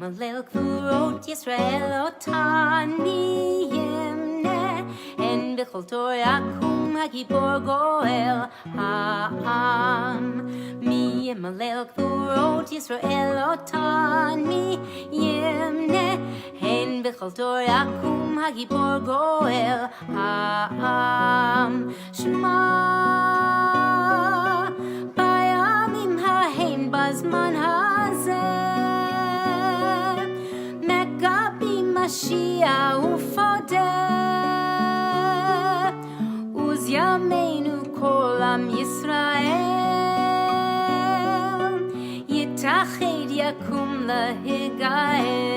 Malel Gvurot Yisrael Otan Miyemne En Bechol Torah Kum HaGibor Goel Ha'am Malel Gvurot Yisrael Otan Miyemne En Bechol Torah Kum HaGibor Goel Ha'am Shema Bayamim Ha'hem Bazman Hazeh Megabi Mashiach Ufodeh Uz Yameinu Kol Am Yisrael Yitached Yakum Lehigael.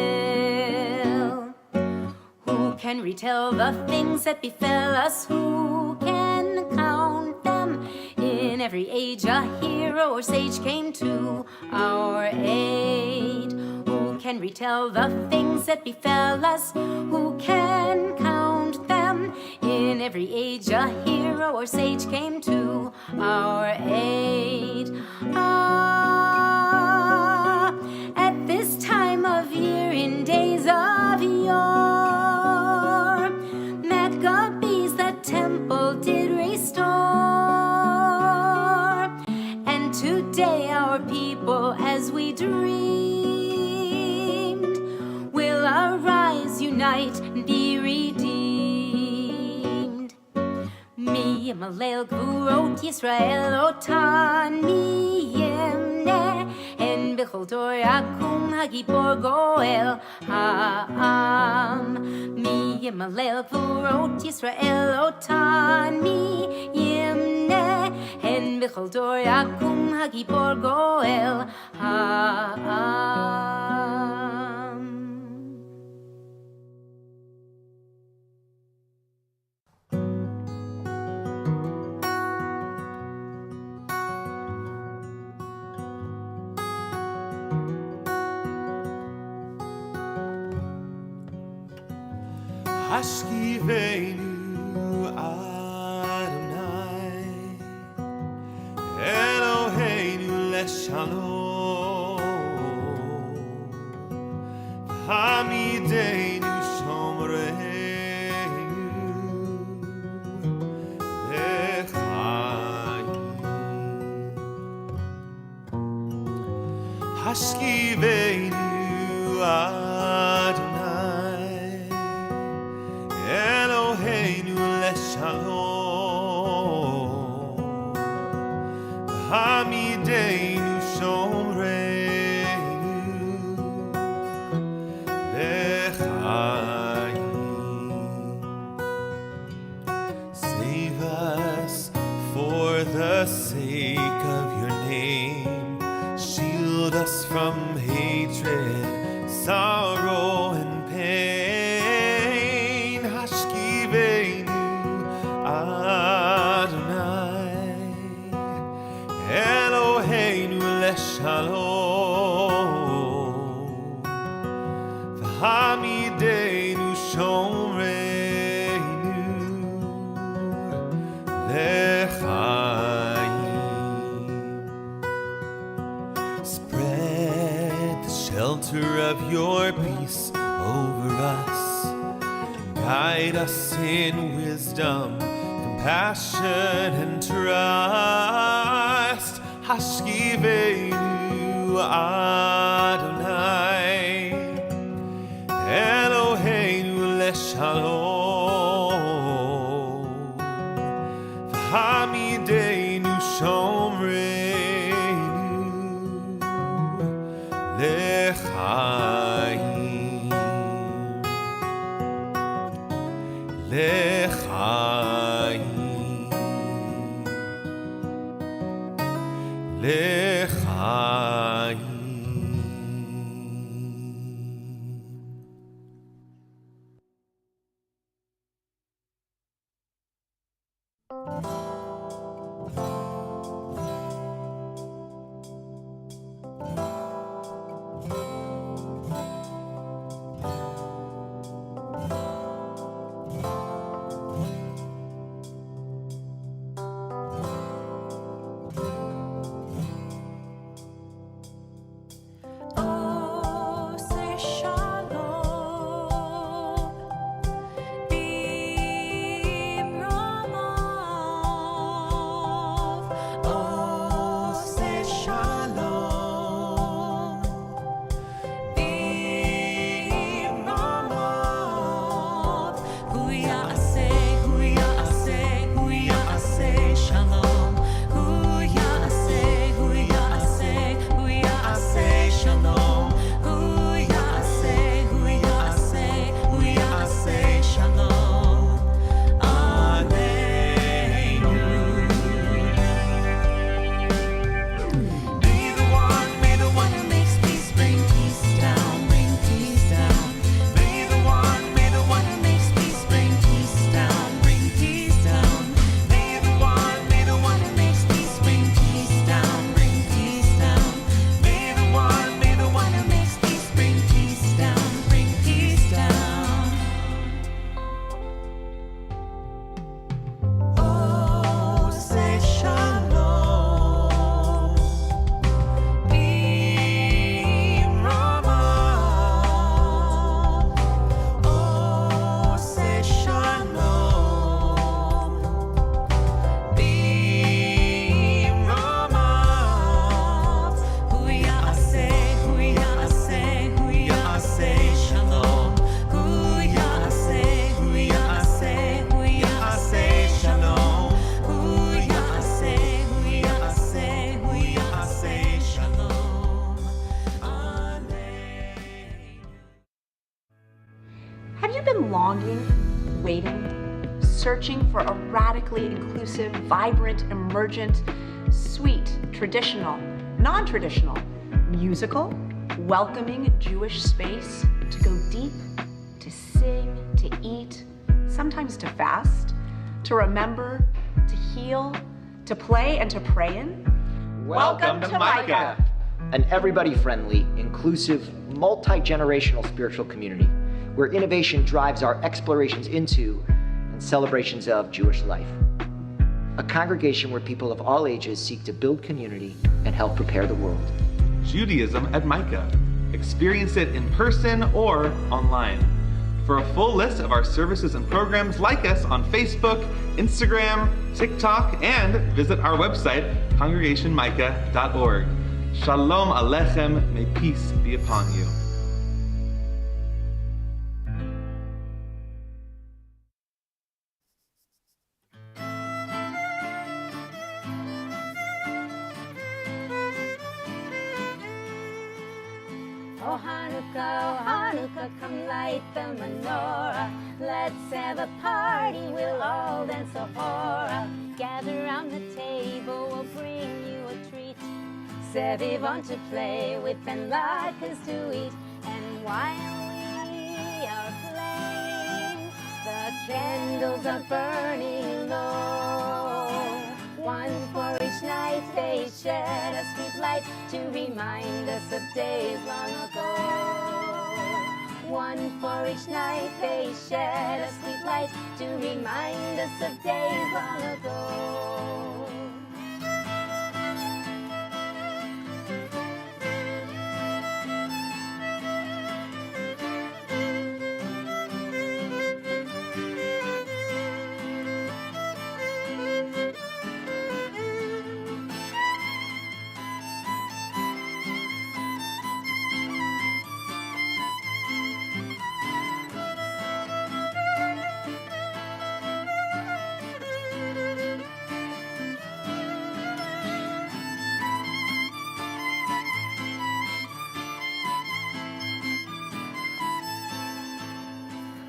Who can retell the things that befell us? Who can count them? In every age a hero or sage came to our aid. Who can retell the things that befell us? Who can count them? In every age a hero or sage came to our aid. At this time of year in days of yore, Maccabees the temple did restore, and today our people, as we dreamed, will arise, unite, and be redeemed. Mi Malel Gvurot Yisrael Otan Miyemne En Bechol Torah Kum HaGibor Goel Ha'am Mi Malel Gvurot Yisrael Otan Miyemne En Bechol Torah Kum HaGibor Goel Ha'am. Hashkivenu Adonai Eloheinu leshalom Hamideinu shomreinu lechayim Hashkivenu Adonai Eloheinu leshalom Hamideinu shomreinu lechayim. Save us for the sake of your name. Shield us from hatred, sorrow and pain. Hashkivenu Adonai Eloheinu leshalom V'hamideinu shomreinu lechayim. Spread the shelter of your peace over us. Guide us in wisdom, compassion, and trust. Hashkivenu Adonai Eloheinu leshalom V'hamideinu shomreinu lechayim. Lechayim, lechayim. longing, waiting, searching for a radically inclusive, vibrant, emergent, sweet, traditional, non-traditional, musical, welcoming Jewish space to go deep, to sing, to eat, sometimes to fast, to remember, to heal, to play, and to pray in. Welcome to Micah, an everybody-friendly, inclusive, multi-generational spiritual community where innovation drives our explorations into and celebrations of Jewish life. A congregation where people of all ages seek to build community and help prepare the world. Judaism at Micah. Experience it in person or online. For a full list of our services and programs, like us on Facebook, Instagram, TikTok, and visit our website, congregationmicah.org. Shalom Aleichem, may peace be upon you. Oh Hanukkah, come light the menorah. Let's have a party, we'll all dance a hora. Gather round the table, we'll bring you a treat. Seviv on to play with and latkes to eat. And while we are playing, the candles are burning low. One for each night they shed a sweet light to remind us of days long ago. One for each night they shed a sweet light to remind us of days long ago.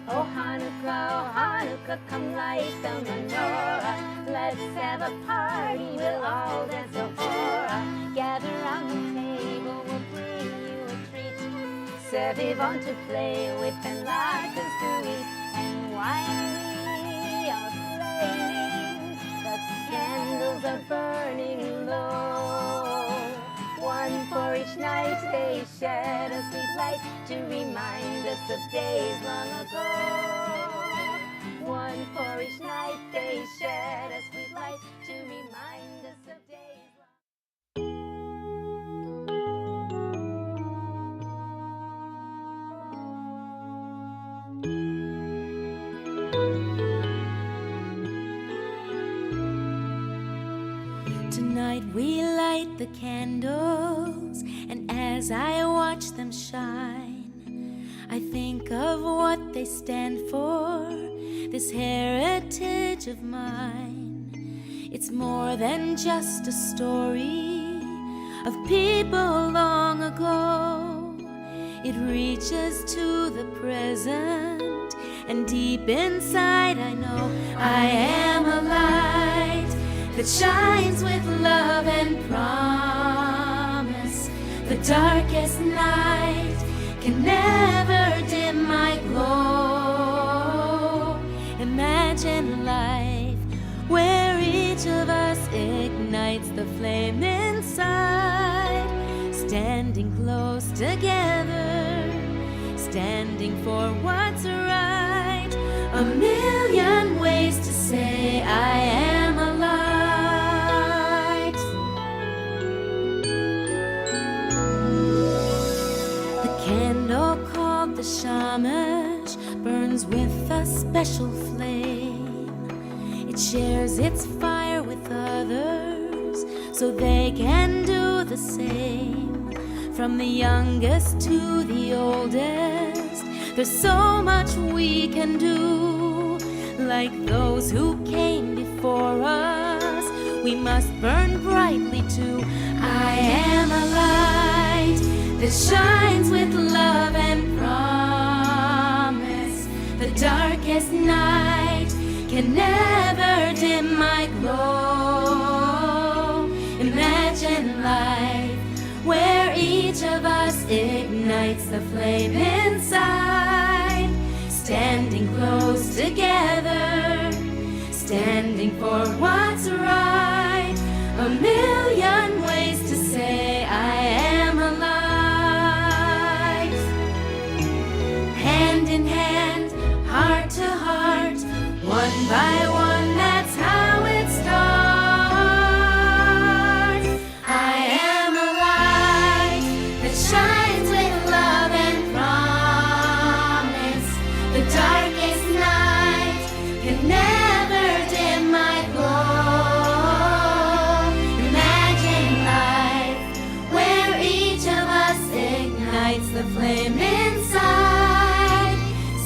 Oh Hanukkah, come light the menorah. Let's have a party, we'll all dance a hora. Gather round the table, we'll bring you a treat. Seviv on to play with and latkes to eat. And while we are playing, the candles are burning low. One for each night they shed a sweet light to remind us of days long ago. One for each night they shed a sweet light to remind us of days long ago. Tonight we light the candles, and as I watch them shine, I think of what they stand for, this heritage of mine. It's more than just a story of people long ago. It reaches to the present, and deep inside I know I am a light that shines with love and promise. The darkest night can never dim my glow. Imagine life where each of us ignites the flame inside, standing close together, standing for what's right. A million ways to say I am a light. The candle called the shamash burns with a special flame. It shares its fire with others so they can do the same. From the youngest to the oldest, there's so much we can do. Like those who came before us, we must burn brightly too. I am a light that shines with love and promise. The darkest night can never dim my glow. Imagine life where each of us ignites the flame inside, standing close together, standing for what's right. A million ways to say I am alive. Hand in hand, heart to heart, one by one, that's how it starts. I am a light that shines with love and promise. The darkest night can never dim my glow. Imagine life where each of us ignites the flame inside,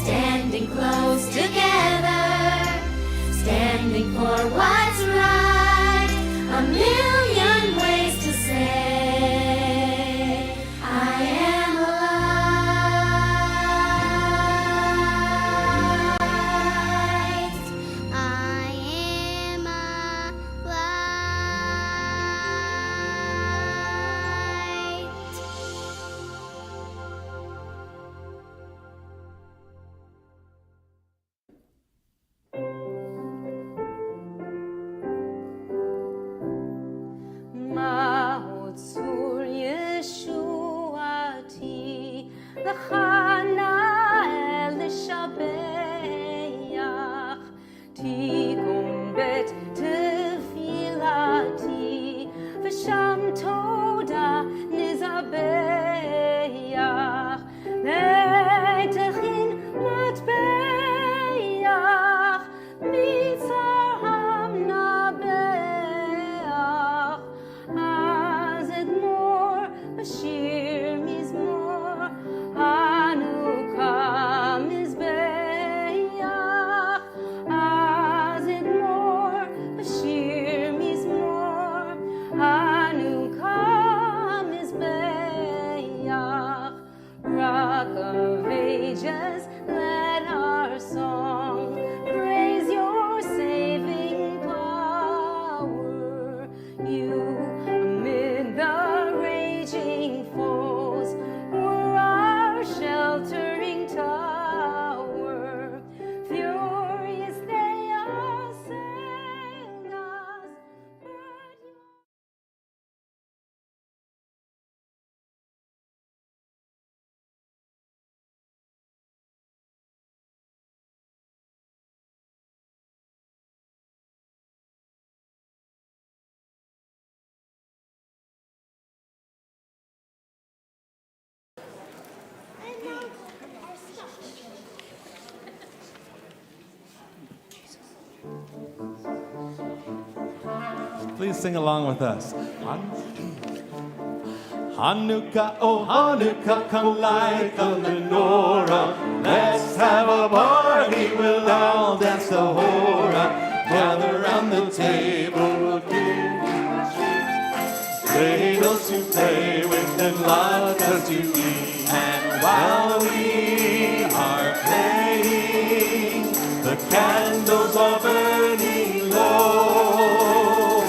standing close together, standing for what's right. A million ways to say I am alive. I am Ma'otzur Yeshuati L'chana el Shabbat Tikun bet tefilati V'sham toda nizabeach Le'techin matbeach Mitzar hamnabeach Az edmor bashir mizmor Chanukah mizbeach Az edmor bashir mizmor Chanukah mizbeach. Rock of ages, let our song praise your saving power. You, amid the raging foes, were our sheltering tower. Furious they assailed us, but you Please sing along with us. Chanukah, oh Chanukah, come light the menorah. Let's have a party, we'll all dance the hora. Gather round the table, we'll give you a treat. Cradles to play with and latkes to eat. And while we are playing, the candles are burning low.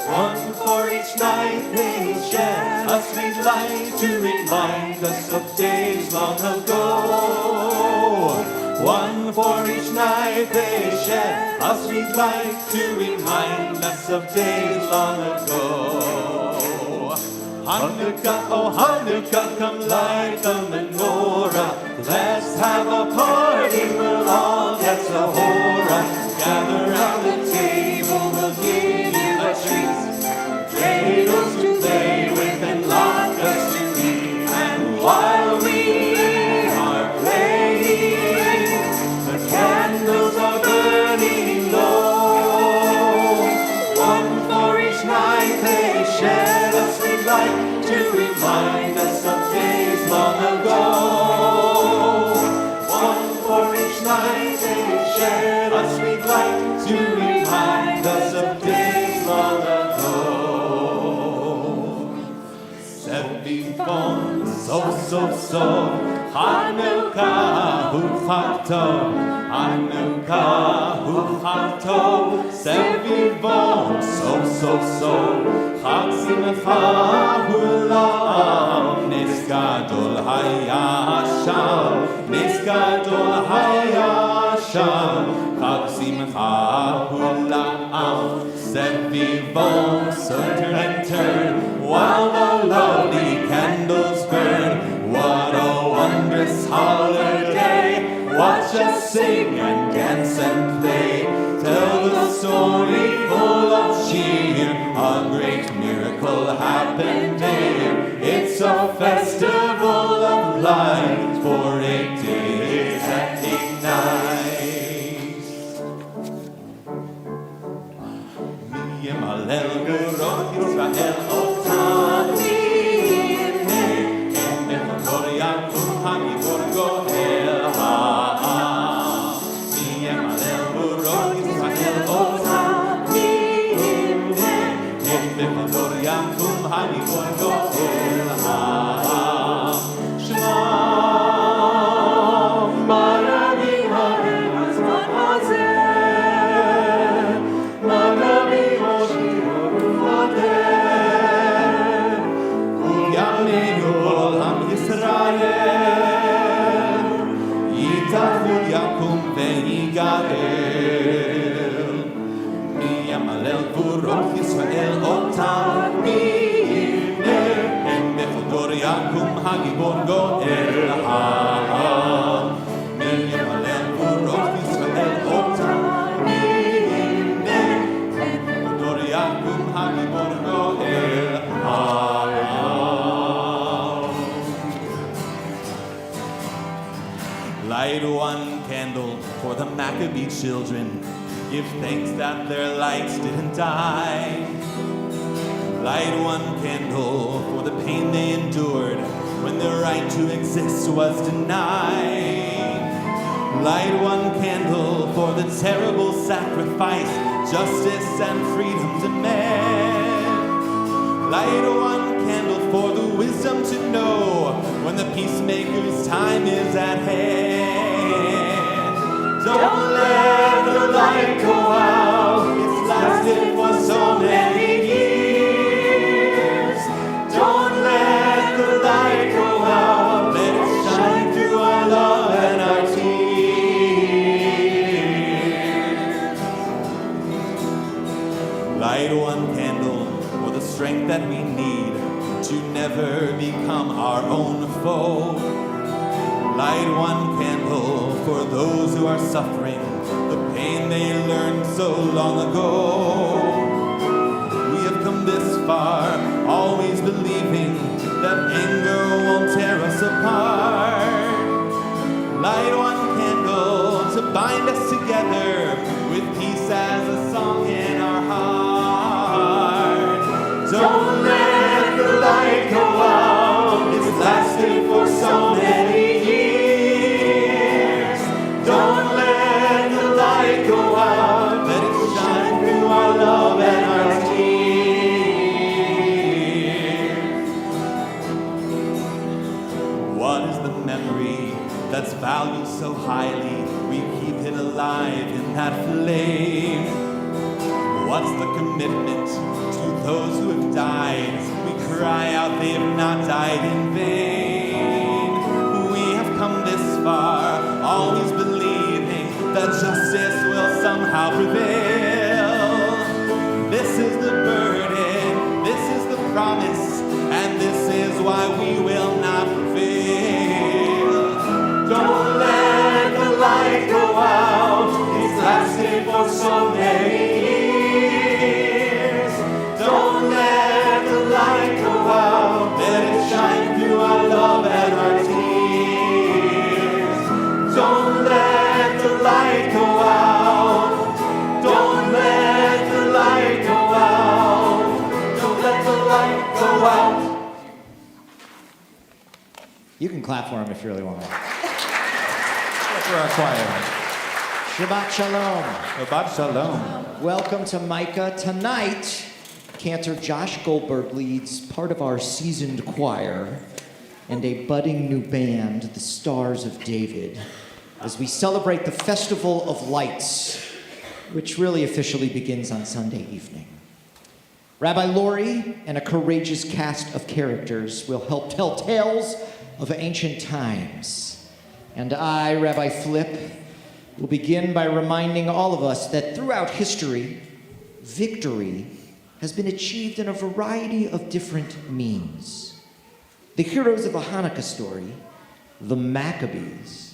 One for each night they shed, a sweet light to remind us of days long ago. One for each night they shed, a sweet light to remind us of days long ago. Chanukah, oh Chanukah, come light the menorah. Let's have a party, we'll all dance the hora. Gather round the table, we'll give you a treat. Cradles to play with and latkes to eat. And while we are playing, the candles are burning low. One for each night they shed a sweet light to remind us of days long ago. One for each night they shed a sweet light to remind us of days long ago. So, Chanukah hu chato, Chanukah hu chag tov, sevivon so, chag simcha hu la'am, nes gadol haya sham, chag simcha hu la'am, sevivon so turn, while the lovely candles burn. What a wondrous holiday! Watch us sing and dance and play. Tell the story full of cheer. A great miracle happened here. It's a festival of light for 8 days and 8 nights. Miyemalel Gurot Yisrael Otani Emechoriakum Hamibor Goel Miyemalel Gurot Yisrael Otani Emechoriakum Hamibor Goel Shema Marami Haremas Mazeh Marami Moshir Ufadeh Uyamenu Kol Ham Yisrael Yitachu Yakum Ve'yigarel Miyamalel Gvurot Yisrael Otam Mi'imneh Em Bechador Yakum Hagibor Goel Miyamalel Gvurot Yisrael Otam Mi'imneh Em Bechador Yakum Hagibor Goel Light one candle for the Maccabee children. Give thanks that their lights didn't die. Light one candle for the pain they endured when their right to exist was denied. Light one candle for the terrible sacrifice justice and freedom demand. Light one candle for the wisdom to know when the peacemaker's time is at hand. Don't let the light go out, it's lasted for so many years. Don't let the light go out, let it shine through our love and our tears. Light one candle for the strength that we need to never become our own foe. Light one candle for those who are suffering the pain they learned so long ago. We have come this far, always believing that anger won't tear us apart. Light one candle to bind us together with peace as a song in our heart. Don't let the light go out, it's lasted for so many years. Don't let the light go out, let it shine through our love and our tears. What is the memory that's valued so highly? We keep it alive in that flame. What's the commitment to those who have died? We cry out they have not died in vain. We have come this far, always believing that justice will somehow prevail. This is the burden, this is the promise, and this is why we will not fail. Don't let the light go out, it's lasted for so many years. Don't let the light go out, let it shine through our love and our tears. Don't let the light go out, don't let the light go out, don't let the light go out. You can clap for him if you really want. For our choir. Shabbat Shalom. Shabbat Shalom. Welcome to Micah. Tonight, Cantor Josh Goldberg leads part of our seasoned choir and a budding new band, the Stars of David. as we celebrate the Festival of Lights, which really officially begins on Sunday evening. Rabbi Lori and a courageous cast of characters will help tell tales of ancient times. And I, Rabbi Flip, will begin by reminding all of us that throughout history, victory has been achieved in a variety of different means. The heroes of a Hanukkah story, the Maccabees,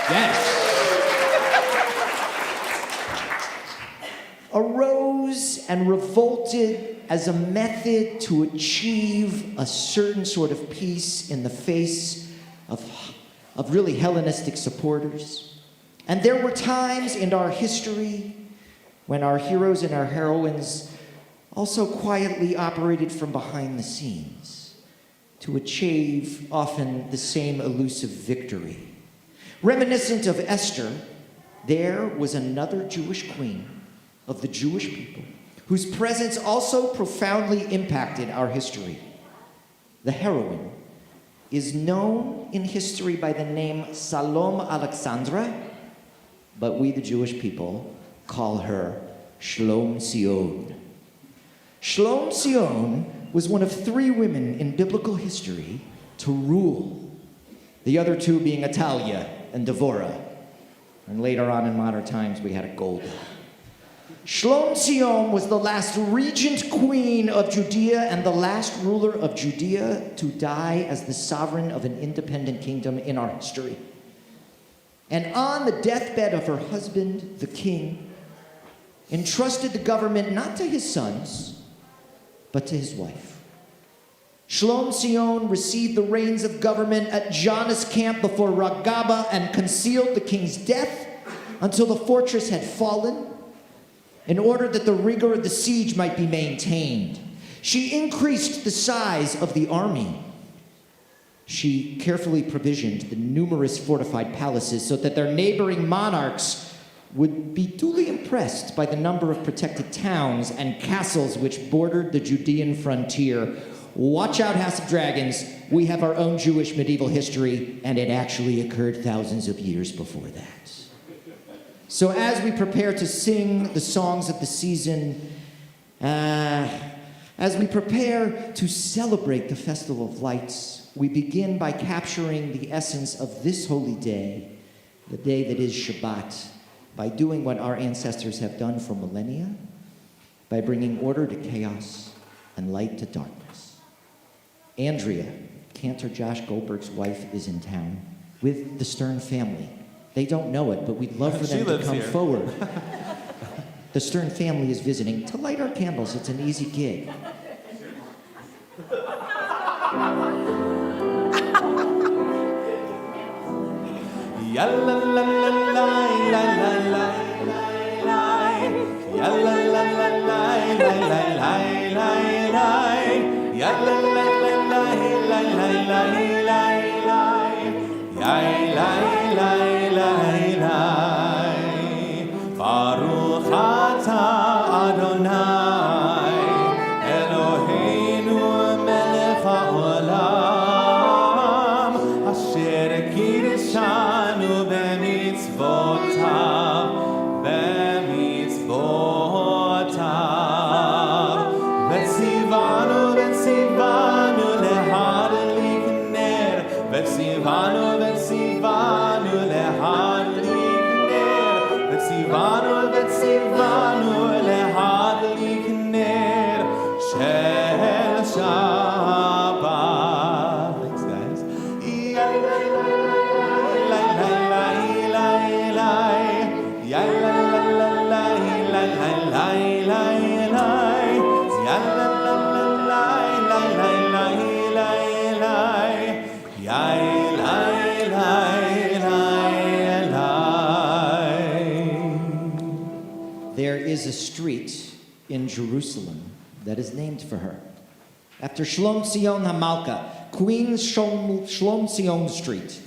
yes, arose and revolted as a method to achieve a certain sort of peace in the face of really Hellenistic supporters. And there were times in our history when our heroes and our heroines also quietly operated from behind the scenes to achieve often the same elusive victory. Reminiscent of Esther, there was another Jewish queen of the Jewish people whose presence also profoundly impacted our history. The heroine is known in history by the name Salome Alexandra, but we, the Jewish people, call her Shlom Sion. Shlom Sion was one of 3 women in biblical history to rule, the other 2 being Atalia and Devorah. And later on in modern times, we had a Golda. Shlom Sion was the last regent queen of Judea and the last ruler of Judea to die as the sovereign of an independent kingdom in our history. And on the deathbed of her husband, the king, entrusted the government not to his sons, but to his wife. Shlom Sion received the reins of government at Janus' camp before Ragaba and concealed the king's death until the fortress had fallen, in order that the rigor of the siege might be maintained. She increased the size of the army. She carefully provisioned the numerous fortified palaces so that their neighboring monarchs would be duly impressed by the number of protected towns and castles which bordered the Judean frontier. Watch out, House of Dragons. We have our own Jewish medieval history, and it actually occurred thousands of years before that. So as we prepare to sing the songs of the season, as we prepare to celebrate the Festival of Lights, we begin by capturing the essence of this holy day, the day that is Shabbat, by doing what our ancestors have done for millennia, by bringing order to chaos and light to darkness. Andrea, Cantor Josh Goldberg's wife, is in town with the Stern family. They don't know it, but we'd love for them to come here. forward. The Stern family is visiting to light our candles. It's an easy gig. Ya la la la la la la la la. Ya la la la la la la la la. Ya la la la la la la la la. Ya la la la la. Baruch atah Adonai Eloheinu melech haolam asher kirshanu b'mitzvotav v'tzivanu lehadlik ner v'tzivanu lehadlik ner v'tzivanu lehadlik ner shel Shabbat. Thanks, guys. Ya la la la la la la. Ya la la la la la la la la. Ya la la la la la la la la. Ya la la la la. There is a street in Jerusalem that is named for her, after Shlom Sion HaMalka, Queen Shlom Sion Street.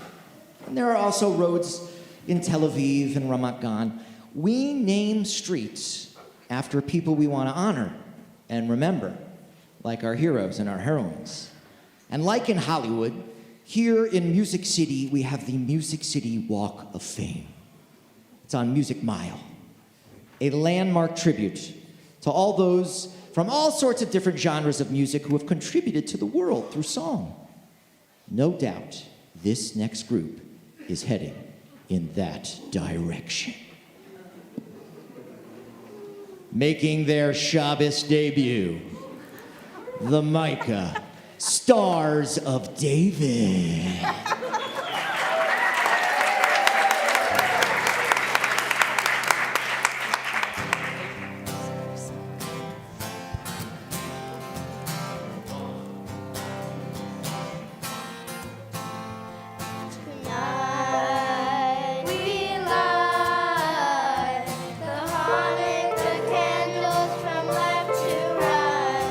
And there are also roads in Tel Aviv and Ramat Gan. We name streets after people we want to honor and remember, like our heroes and our heroines. And like in Hollywood, Here in Music City, we have the Music City Walk of Fame. It's on Music Mile, a landmark tribute to all those from all sorts of different genres of music who have contributed to the world through song. No doubt, this next group is heading in that direction. Making their Shabbos debut, the Micah Stars of David. Tonight we light the Hanukkah candles from left to right.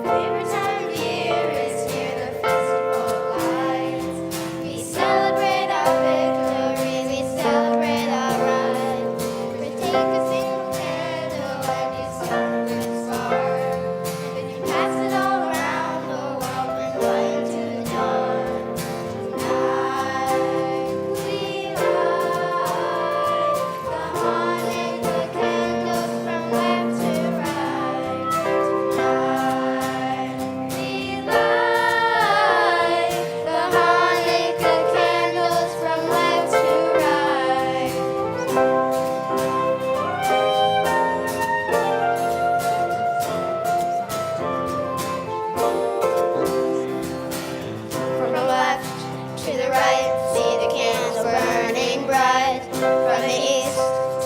Favorite time of year is near the festival lights. We celebrate our victories, we celebrate our rights. We take a single candle and you start a spark. Then you pass it all around the world and light to the dawn. Tonight we light the Hanukkah candles from left to right. Tonight we light the Hanukkah candles from left to right. From the left to the right, see the candles burning bright. From the east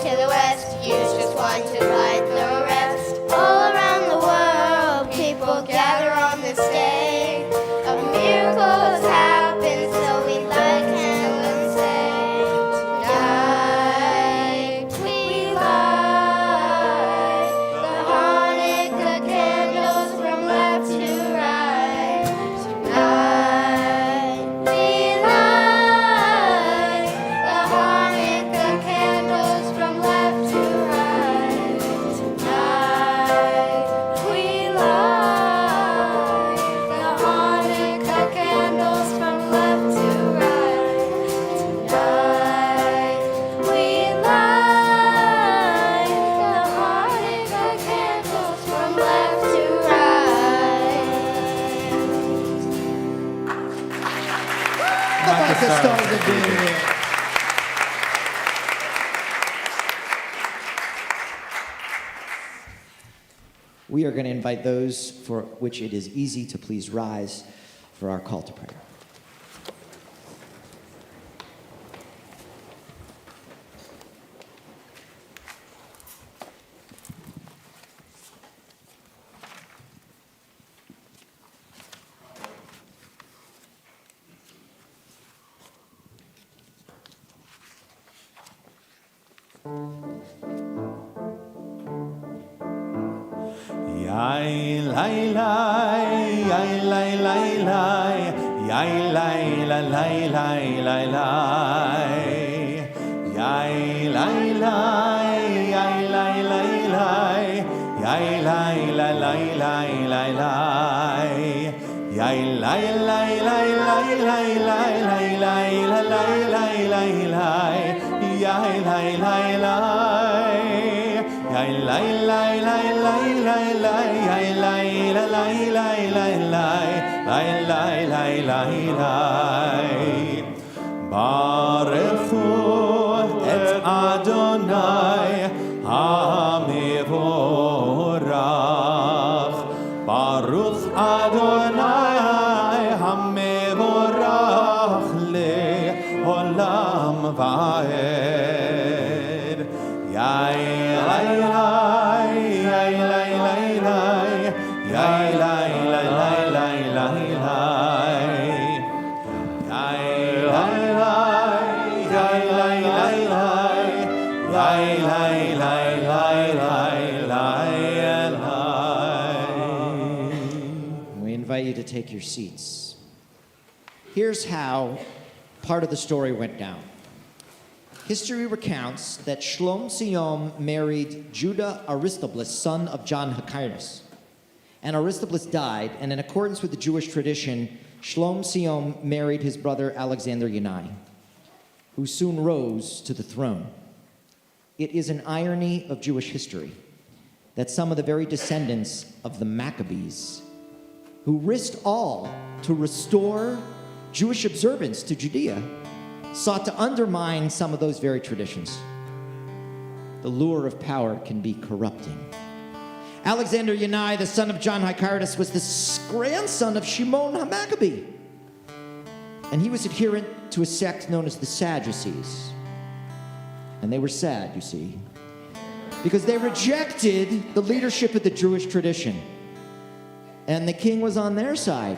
to the west, use just one to light the rest. All around the world, people gather on this day. A miracle has happened, so we light candles and say, tonight we light the Hanukkah candles from left to right. Tonight we light the Hanukkah candles from left to right. Tonight we light the Hanukkah candles from left to right. Tonight we light the Hanukkah candles from left to right. The Micah Stars of David. We are going to invite those for which it is easy to please rise for our call to prayer. Yai lai lai, yai lai lai lai, yai lai la lai lai lai lai, yai lai lai, yai lai lai lai, yai lai la lai lai lai lai, yai lai lai lai lai lai lai lai lai la lai lai lai lai, yai lai lai lai. Yai lai lai lai lai lai lai, yai lai la lai lai lai lai, lai lai lai lai lai. Baruchu et Adonai HaMevorach. Baruch Adonai HaMevorach le'olam va'ed. Yai lai lai, yai lai lai lai, yai lai lai lai lai lai lai, yai lai lai, yai lai lai lai, yai lai lai lai lai lai lai. We invite you to take your seats. Here's how part of the story went down. History recounts that Shlom Sion married Judah Aristobulus, son of John Hyrcanus. And Aristobulus died, and in accordance with the Jewish tradition, Shlom Sion married his brother Alexander Yanai, who soon rose to the throne. It is an irony of Jewish history that some of the very descendants of the Maccabees, who risked all to restore Jewish observance to Judea, sought to undermine some of those very traditions. The lure of power can be corrupting. Alexander Yanai, the son of John Hyrcanus, was the grandson of Shimon HaMaccabee. And he was adherent to a sect known as the Sadducees. And they were sad, you see, because they rejected the leadership of the Jewish tradition. And the king was on their side,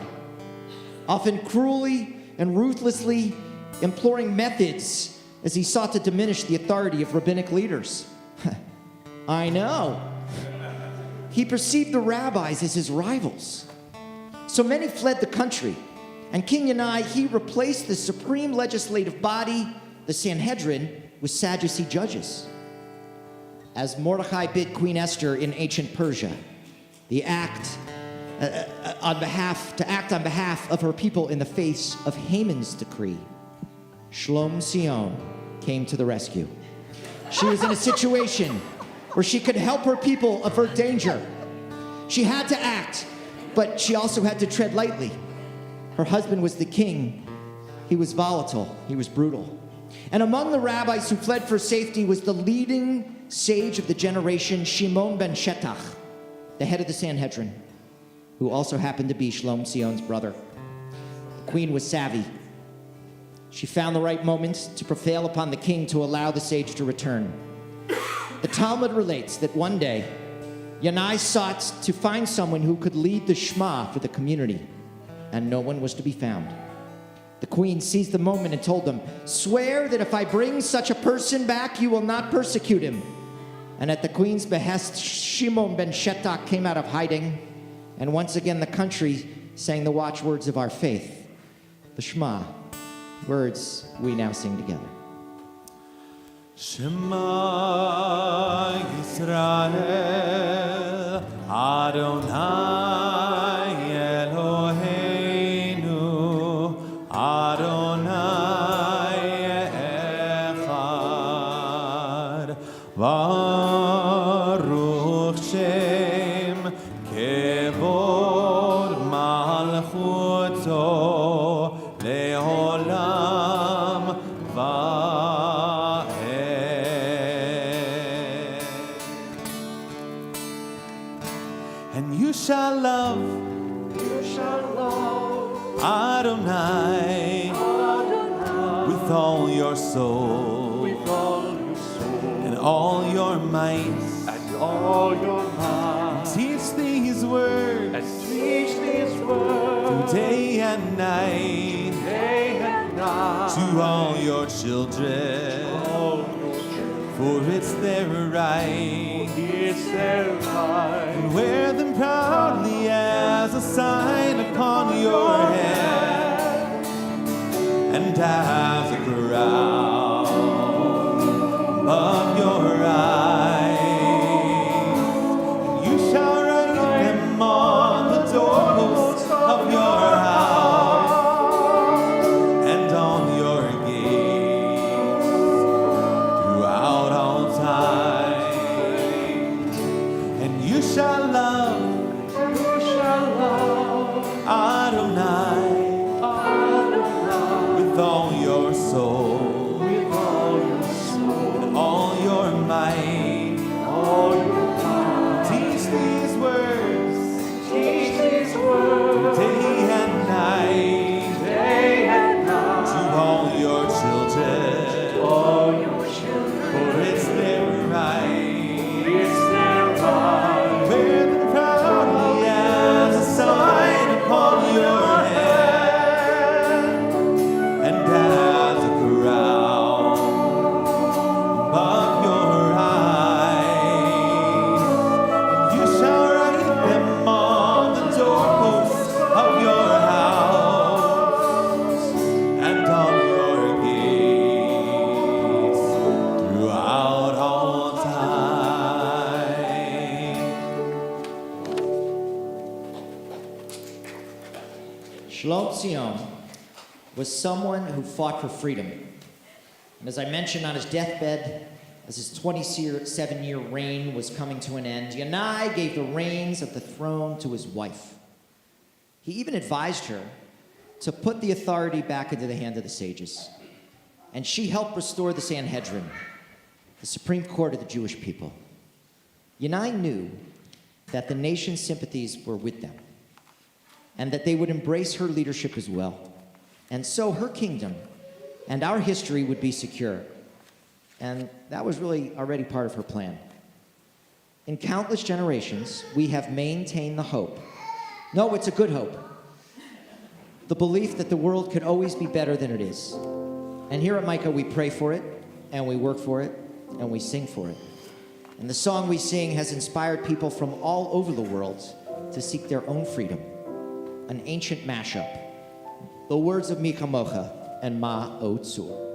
often cruelly and ruthlessly employing methods as he sought to diminish the authority of rabbinic leaders. I know. He perceived the rabbis as his rivals. So many fled the country, and King Yanai, he replaced the supreme legislative body, the Sanhedrin, with Sadducee judges. As Mordecai bid Queen Esther in ancient Persia, to act on behalf of her people in the face of Haman's decree, Shlom Sion came to the rescue. She was in a situation where she could help her people avert danger. She had to act, but she also had to tread lightly. Her husband was the king. He was volatile. He was brutal. And among the rabbis who fled for safety was the leading sage of the generation, Shimon ben Shetach, the head of the Sanhedrin, who also happened to be Shlom Sion's brother. The queen was savvy. She found the right moment to prevail upon the king to allow the sage to return. The Talmud relates that one day, Yanai sought to find someone who could lead the Shema for the community, and no one was to be found. The queen seized the moment and told them, "Swear that if I bring such a person back, you will not persecute him." And at the queen's behest, Shimon ben Shetach came out of hiding, and once again the country sang the watchwords of our faith, the Shema, words we now sing together. Shema Yisrael, Adonai Eloheinu, Adonai Echad, Baruch Shem Kevod Malchuto Leolam Va'ed. And you shall love Adonai, with all your soul, and all your might, teach these words, day and night, to all your children, for it's their right. And wear them proudly as a sign upon your head, and as a crown of your eyes. You shall write them on the doorposts of your house and on your gates throughout all time. And you shall love Adonai with all your soul Shalom Tzion was someone who fought for freedom. And as I mentioned, on his deathbed, as his 27-year reign was coming to an end, Yanai gave the reins of the throne to his wife. He even advised her to put the authority back into the hand of the sages. And she helped restore the Sanhedrin, the Supreme Court of the Jewish people. Yanai knew that the nation's sympathies were with them, and that they would embrace her leadership as well. And so her kingdom and our history would be secure. And that was really already part of her plan. In countless generations, we have maintained the hope. No, it's a good hope. The belief that the world could always be better than it is. And here at Micah, we pray for it, and we work for it, and we sing for it. And the song we sing has inspired people from all over the world to seek their own freedom. An ancient mashup. The words of Mi Kamocha and Ma Otsur.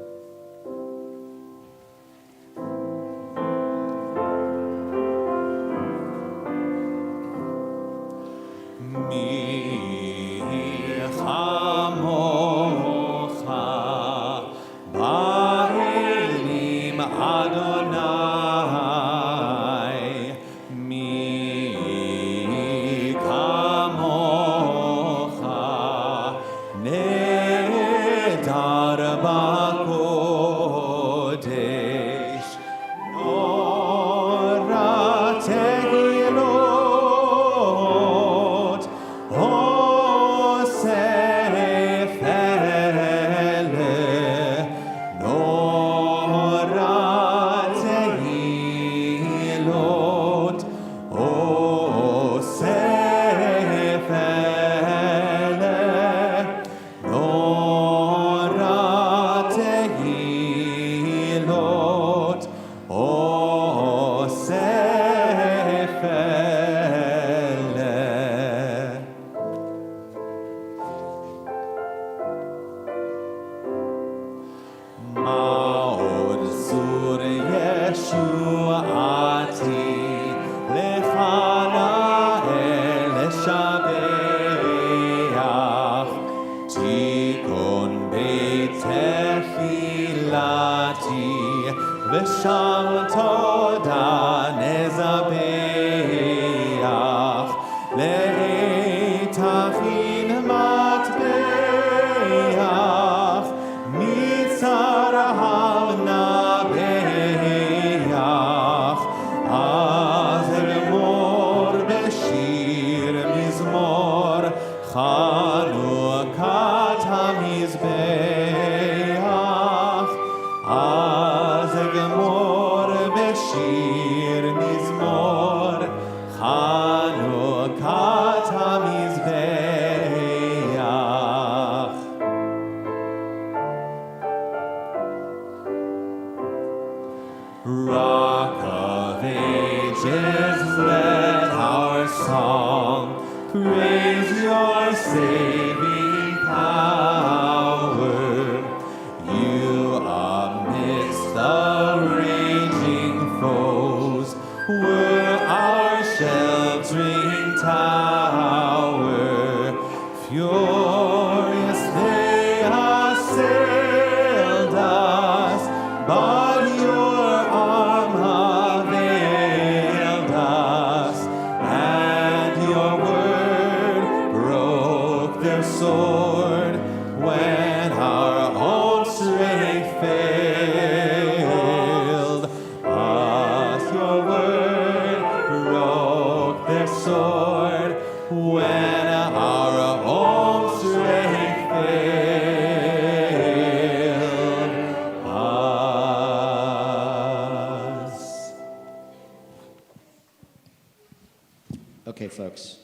Okay, folks,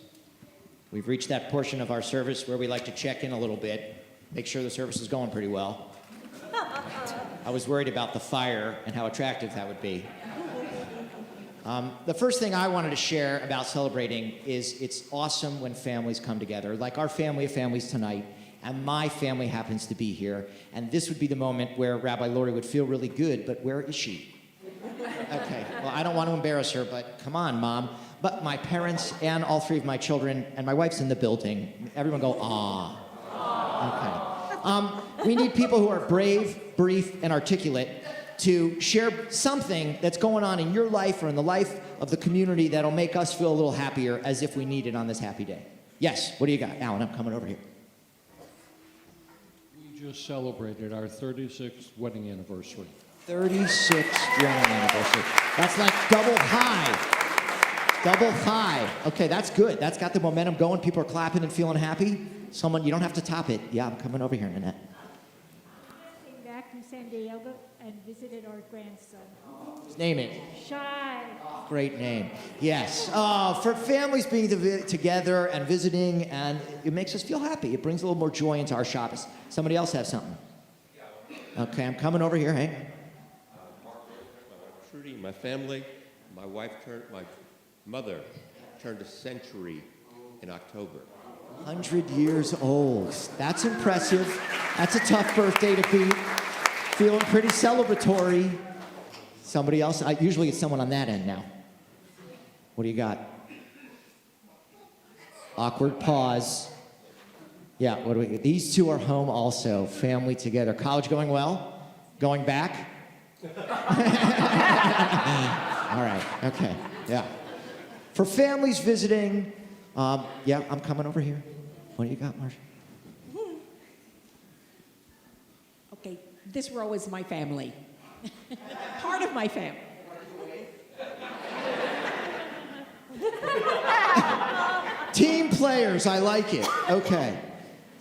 we've reached that portion of our service where we like to check in a little bit, make sure the service is going pretty well. I was worried about the fire and how attractive that would be. The first thing I wanted to share about celebrating is it's awesome when families come together, like our family of families tonight, and my family happens to be here, and this would be the moment where Rabbi Lori would feel really good, but where is she? Okay, well, I don't want to embarrass her, but come on, Mom. But my parents and all three of my children, and my wife's in the building. Everyone go, ah. Okay. We need people who are brave, brief, and articulate to share something that's going on in your life or in the life of the community that'll make us feel a little happier as if we need it on this happy day. Yes, what do you got? Alan, I'm coming over here. We just celebrated our 36th wedding anniversary. 36th wedding anniversary. That's like double high. Double high. Okay, that's good. That's got the momentum going. People are clapping and feeling happy. Someone, you don't have to top it. Yeah, I'm coming over here, Nanette. Came back from San Diego and visited our grandson. Name it. Shy. Great name. Yes. For families being together and visiting, and it makes us feel happy. It brings a little more joy into our Shabbos. Somebody else have something? Okay, I'm coming over here. Hang on. Trudy, my family, my mother turned a century in October. 100 years old. That's impressive. That's a tough birthday to beat. Feeling pretty celebratory. Somebody else? Usually it's someone on that end now. What do you got? Awkward pause. Yeah, what do we? These two are home also. Family together. College going well? Going back? All right. Okay. Yeah. For families visiting, yeah, I'm coming over here. What do you got, Marsha? Okay, this row is my family. Part of my family. Team players, I like it. Okay.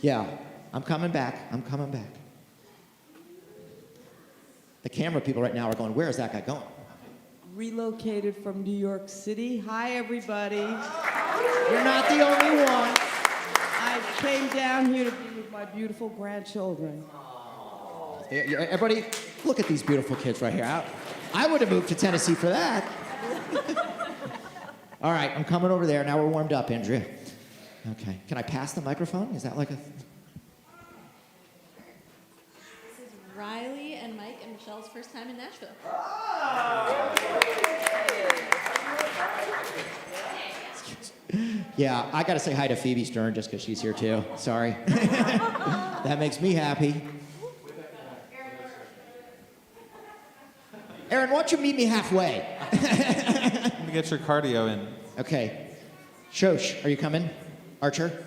Yeah, I'm coming back. I'm coming back. The camera people right now are going, where is that guy going? Relocated from New York City. Hi, everybody. You're not the only one. I came down here to be with my beautiful grandchildren. Everybody, look at these beautiful kids right here. I would have moved to Tennessee for that. All right, I'm coming over there. Now we're warmed up, Andrea. Okay. Can I pass the microphone? Is that like a... This is Riley and Mike and Michelle's first time in Nashville. Yeah, I got to say hi to Phoebe Stern just because she's here too. Sorry. That makes me happy. Aaron, why don't you meet me halfway? Let me get your cardio in. Okay. Shosh, are you coming? Archer?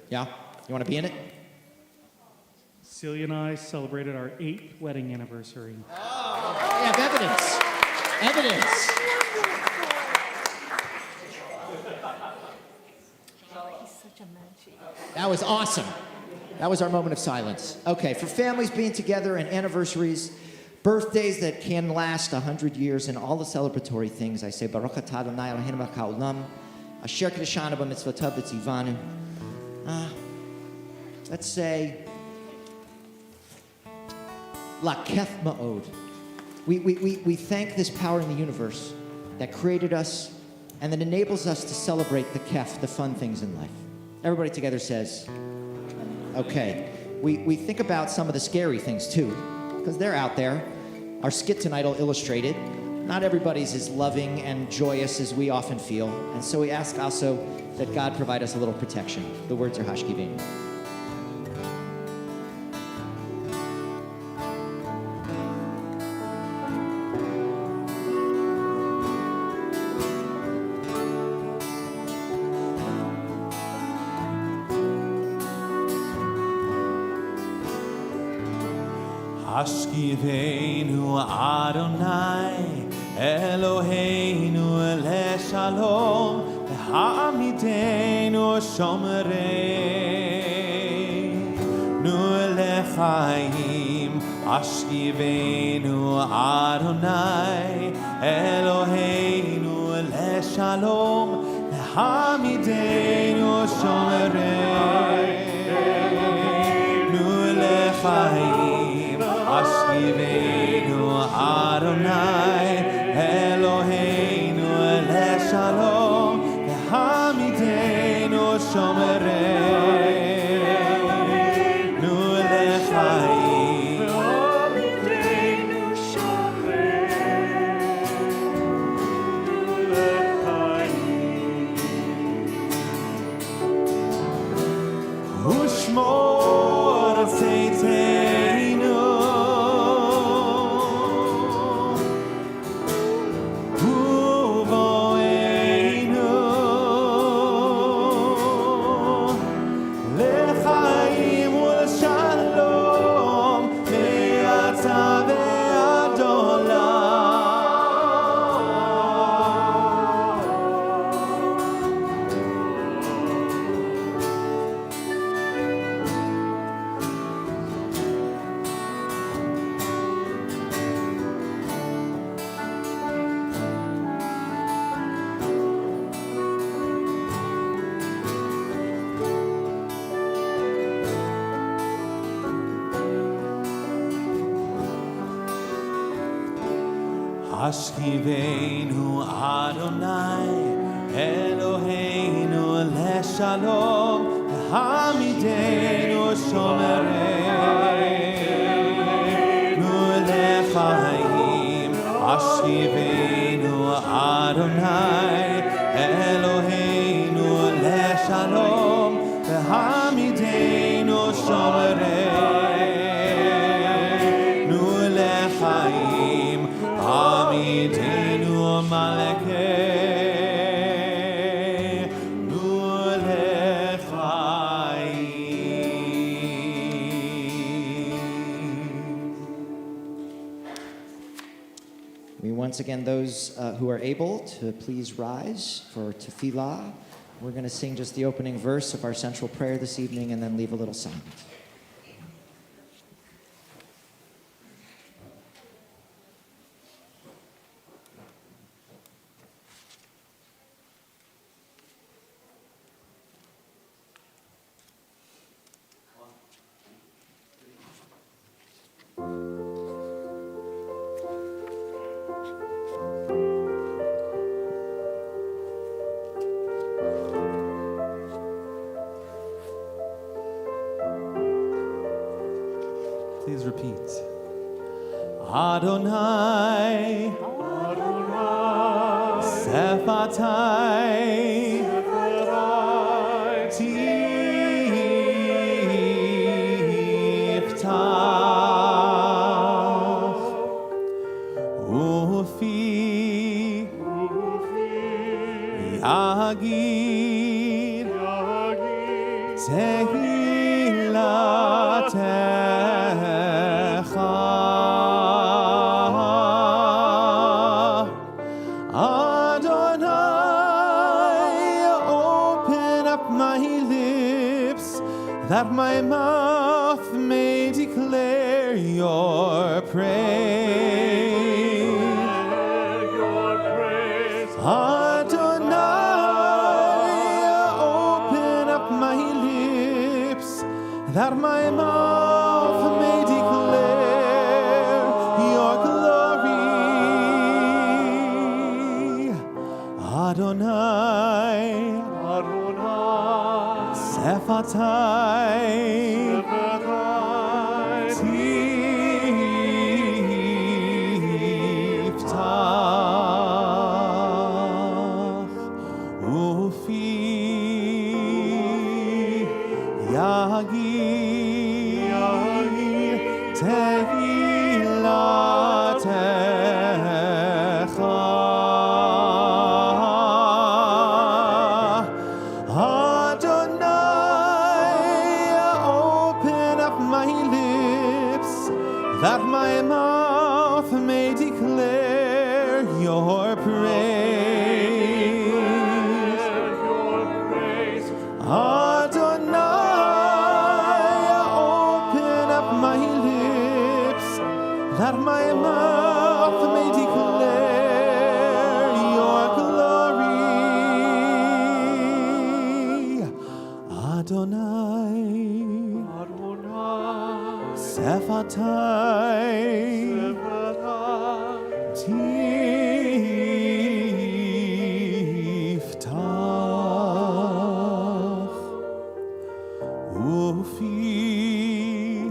Yeah? You want to be in it? Celia and I celebrated our 8th wedding anniversary. Oh, we have evidence. Evidence. He's such a munchie. That was awesome. That was our moment of silence. Okay, for families being together and anniversaries, birthdays that can last 100 years, and all the celebratory things, I say, Baruch atah Adonai Eloheinu melech haolam, asher kiddushanu b'mitzvotav v'tzivanu. Let's say, laketh ma'od. We thank this power in the universe that created us and that enables us to celebrate the kef, the fun things in life. Everybody together says, okay. We think about some of the scary things too, because they're out there. Our skit tonight will illustrate it. Not everybody's as loving and joyous as we often feel, and so we ask also that God provide us a little protection. The words are hashkivim. Hashkivenu Adonai Eloheinu leshalom Ha'amidenu shomereinu lechaim Hashkivenu Adonai Eloheinu leshalom Ha'amidenu shomereinu lechaim Hashkivenu Adonai Eloheinu leshalom Hamidenu shomereinu lechaim Hamidenu shomereinu lechaim Ushmo Ashkivenu Adonai Eloheinu leshalom Hamidenu shomereinu lechaim Ashkivenu Adonai Eloheinu leshalom Hamidenu shomereinu lechaim Hamidenu Malkeinu lechaim. We once again, those who are able to please rise for tefillah. We're going to sing just the opening verse of our central prayer this evening and then leave a little silent. Please repeat. Adonai, Adonai, Sephatai, Tiftach, Ufi, Yagid, Tehilatecha. Adonai, open up my lips, that my mouth may declare your praise. Adonai, open up my lips, that my mouth may declare your glory. Adonai, Adonai, Sephatai, Tiftach, Ufi, Yagid, Tehilatecha. Adonai, open up my lips, that my mouth may declare your praise. Adonai, open up my lips, that my mouth may declare your glory. Adonai, Sephatai, Tiftach, Ufi,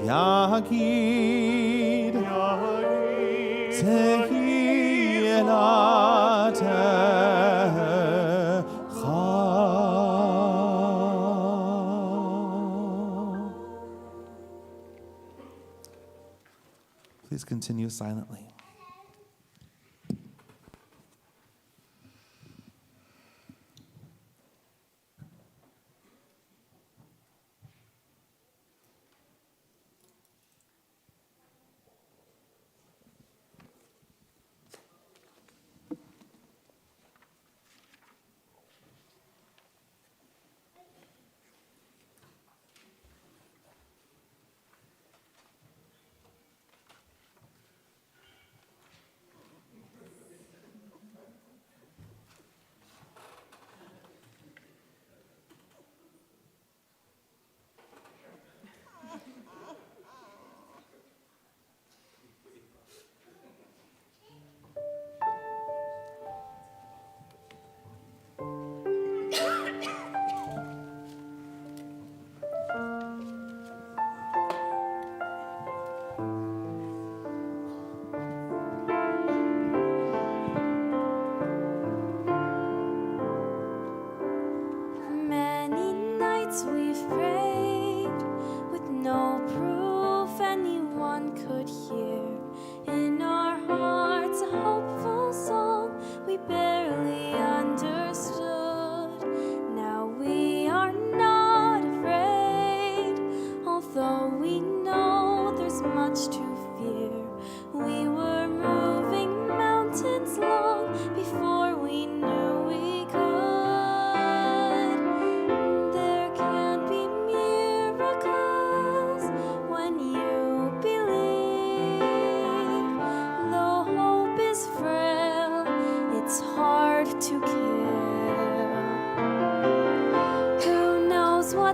Yagid, Tehilatecha. Please continue silently.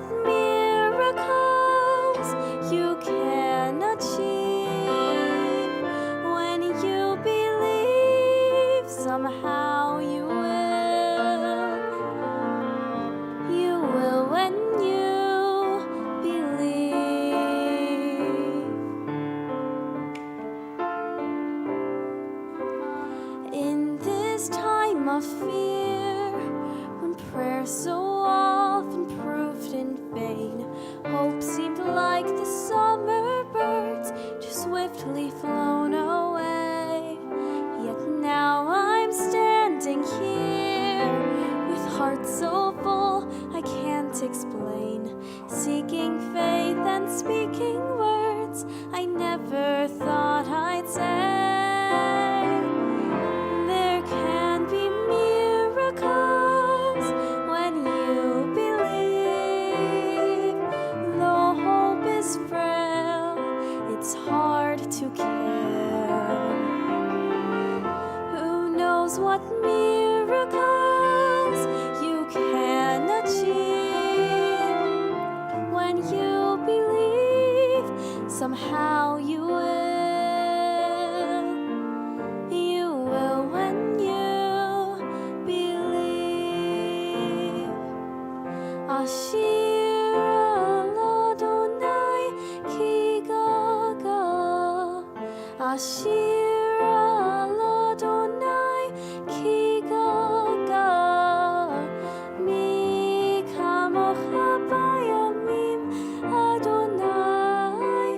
what miracles you can achieve when you believe. Somehow you will. You will when you believe. In this time of fear, when prayer so often proved in vain, hope seemed like the summer birds too swiftly flown away. Yet now I'm standing here with heart so full I can't explain, seeking faith and speaking words I never thought I'd say. There can be miracles when you believe. Though hope is frail, it's hard to care. Who knows what miracles you can achieve when you believe. Somehow you will. You will when you believe. Ashir Adonai ki gaga. Ashir Adonai ki gaga. Mi kamocha bayamim Adonai.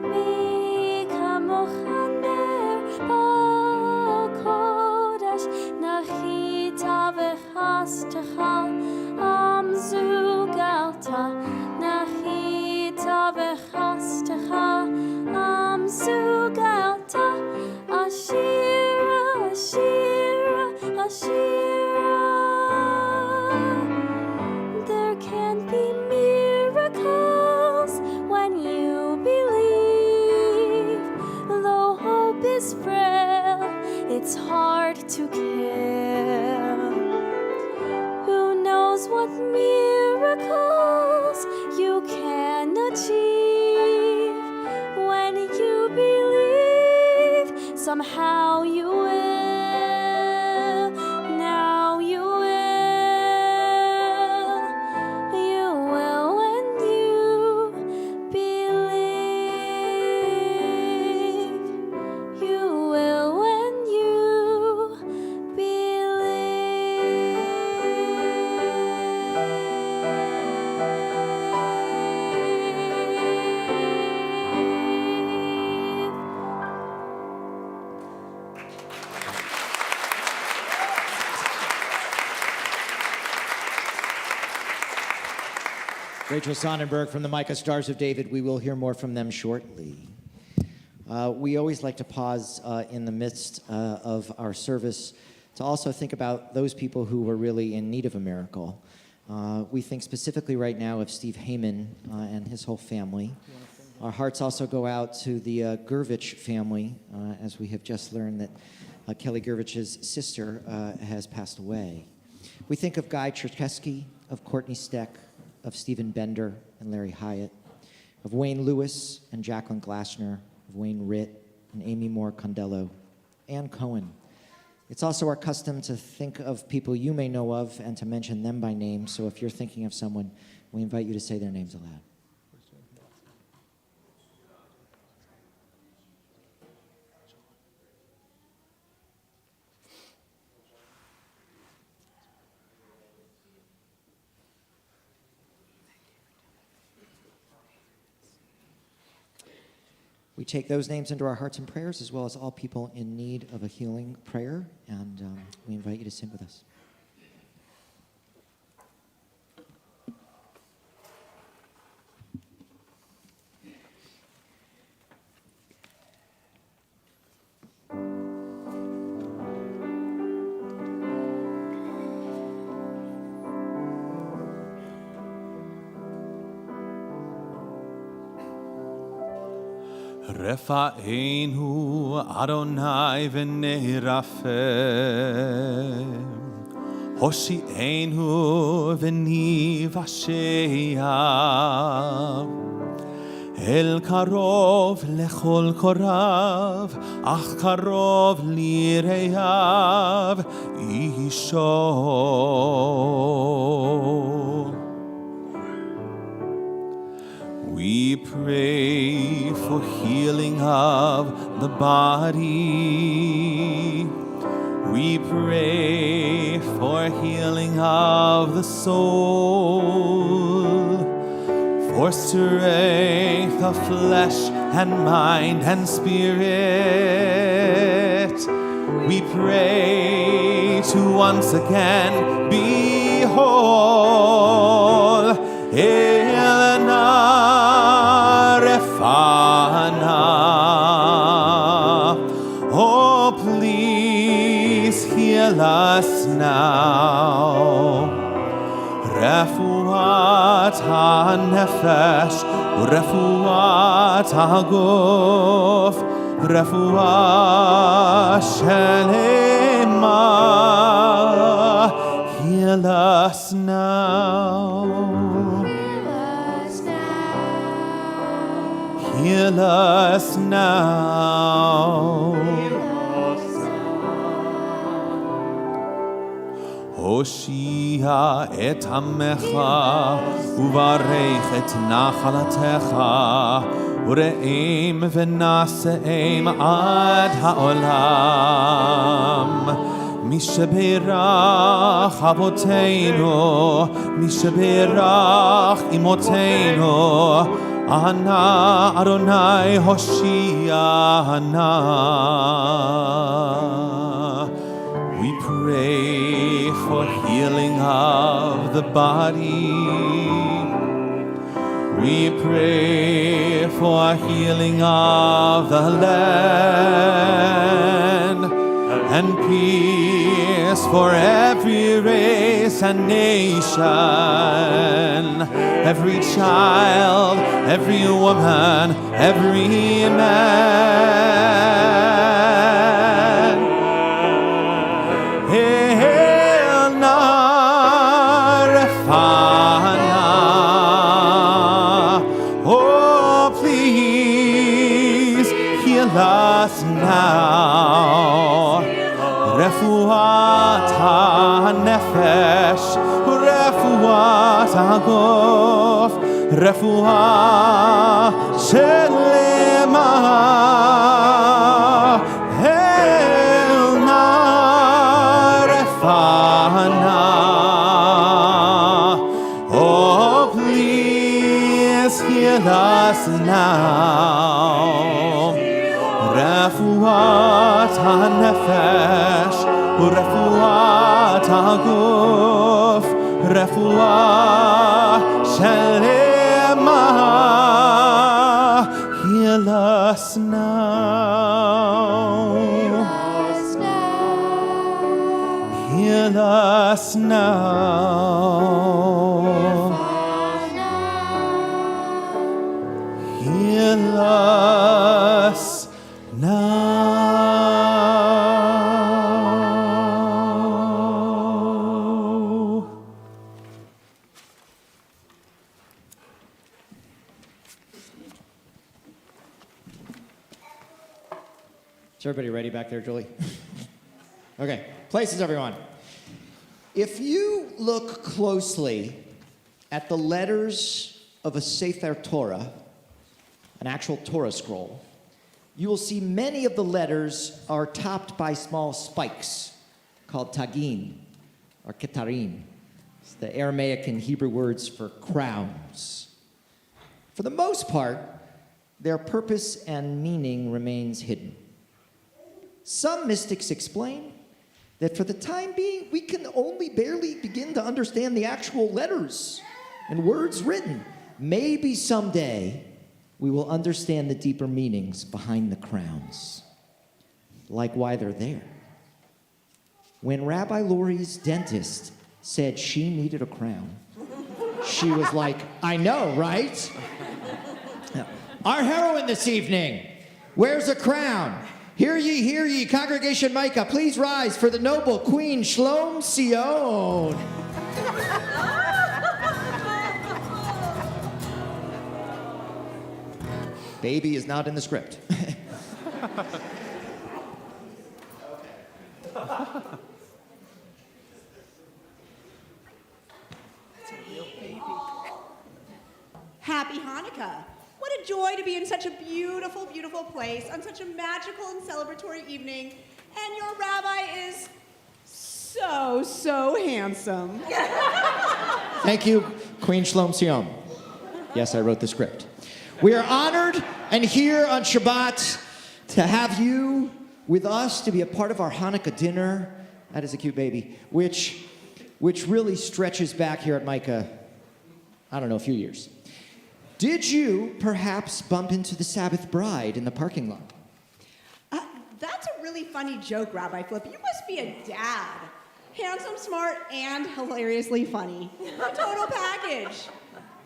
Mi kamocha ner b'kodesh. Nachita v'chastecha am zugalta. Nachita v'chastecha am zugalta. Ashira, Ashira, Ashira. There can be miracles when you believe. Though hope is frail, it's hard to care. Who knows what miracles you can achieve when you believe. Somehow you will. Now you will. You will when you believe. You will when you believe. Rachel Sonnenberg from the Micah Stars of David. We will hear more from them shortly. We always like to pause in the midst of our service to also think about those people who were really in need of a miracle. We think specifically right now of Steve Heyman and his whole family. Our hearts also go out to the Gurvich family, as we have just learned that Kelly Gurvich's sister has passed away. We think of Guy Cherkesky, of Courtney Steck, of Stephen Bender and Larry Hyatt, of Wayne Lewis and Jacqueline Glassner, of Wayne Ritt and Amy Moore Condello, and Cohen. It's also our custom to think of people you may know of and to mention them by name, so if you're thinking of someone, we invite you to say their names aloud. We take those names into our hearts and prayers, as well as all people in need of a healing prayer, and we invite you to sing with us. Refa'enu Adonai v'neirafem Hoshi'enu ונבשע. אל קרוב לכל קורב, אך קרוב ליראיו אישו. We pray for healing of the body. We pray for healing of the soul, for strength of flesh and mind and spirit. We pray to once again be whole. Elena Refana, oh please heal us now. Refuat ha-nefesh, refuat ha-guf, refuat shelema. Heal us now. Heal us now. הושיע את עמך וברך את נחלתך ורעים ונשאים עד העולם. מי שברך אבותינו, מי שברך אמותינו, אנא אדוני הושיענה. We pray for healing of the body. We pray for healing of the land and peace for every race and nation, every child, every woman, every man. Oh, please heal us now. Refuat ha-nefesh, refuat ha-guf, refuat shelema. Elna refana. Oh, please heal us now. Refuat ha-nefesh, refuat ha-guf, refuat shelema. Heal us now. Heal us now. Heal us now. Is everybody ready back there, Julie? Okay, places, everyone. If you look closely at the letters of a Sefer Torah, an actual Torah scroll, you will see many of the letters are topped by small spikes called tagin or ketarim. It's the Aramaic and Hebrew words for crowns. For the most part, their purpose and meaning remains hidden. Some mystics explain that for the time being, we can only barely begin to understand the actual letters and words written. Maybe someday we will understand the deeper meanings behind the crowns, like why they're there. When Rabbi Lori's dentist said she needed a crown, she was like, I know, right? Our heroine this evening wears a crown. Hear ye, Congregation Micah, please rise for the noble Queen Shlom Sion. Baby is not in the script. Happy Hanukkah. What a joy to be in such a beautiful, beautiful place on such a magical and celebratory evening. And your rabbi is so handsome. Thank you, Queen Shlom Sion. Yes, I wrote the script. We are honored and here on Shabbat to have you with us to be a part of our Hanukkah dinner. That is a cute baby, which really stretches back here at Micah, I don't know, a few years. Did you perhaps bump into the Sabbath bride in the parking lot? That's a really funny joke, Rabbi Flip. You must be a dad. Handsome, smart, and hilariously funny. A total package.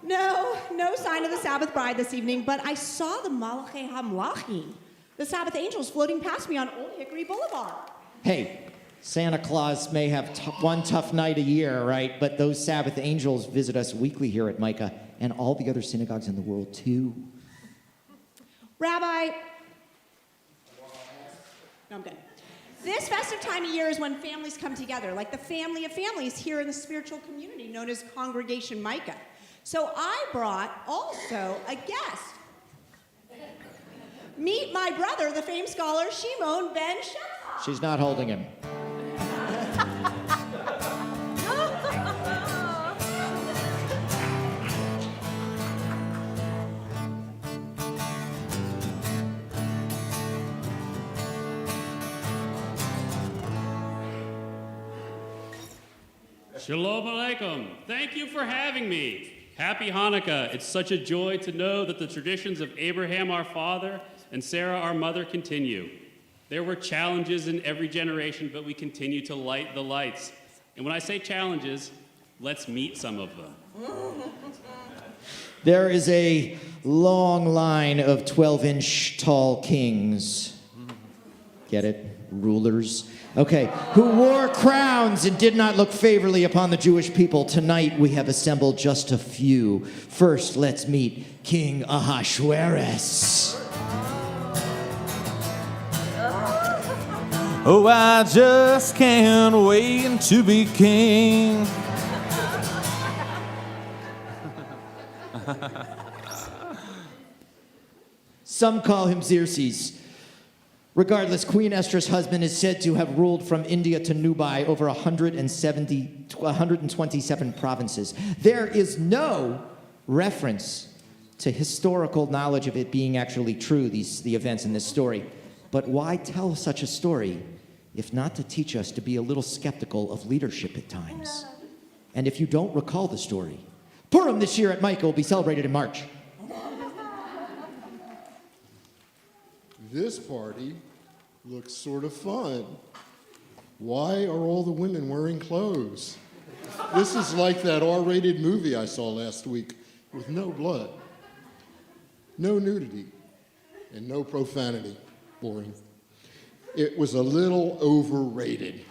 No sign of the Sabbath bride this evening, but I saw the Malachei HaMlachim, the Sabbath angels floating past me on Old Hickory Boulevard. Hey, Santa Claus may have one tough night a year, right? But those Sabbath angels visit us weekly here at Micah and all the other synagogues in the world, too. Rabbi, no, I'm good. This festive time of year is when families come together, like the family of families here in the spiritual community known as Congregation Micah. So I brought also a guest. Meet my brother, the famed scholar Shimon ben Chanukah. She's not holding him. Shalom Aleichem. Thank you for having me. Happy Hanukkah. It's such a joy to know that the traditions of Abraham, our father, and Sarah, our mother, continue. There were challenges in every generation, but we continue to light the lights. And when I say challenges, let's meet some of them. There is a long line of 12-inch tall kings. Get it? Rulers. Okay, who wore crowns and did not look favorably upon the Jewish people. Tonight we have assembled just a few. First, let's meet King Ahasuerus. Oh, I just can't wait to be king. Some call him Xerxes. Regardless, Queen Esther's husband is said to have ruled from India to Nubai over 127 provinces. There is no reference to historical knowledge of it being actually true, the events in this story. But why tell such a story if not to teach us to be a little skeptical of leadership at times? And if you don't recall the story, Purim this year at Micah will be celebrated in March. This party looks sort of fun. Why are all the women wearing clothes? This is like that R-rated movie I saw last week with no blood, no nudity, and no profanity. Boring. It was a little overrated.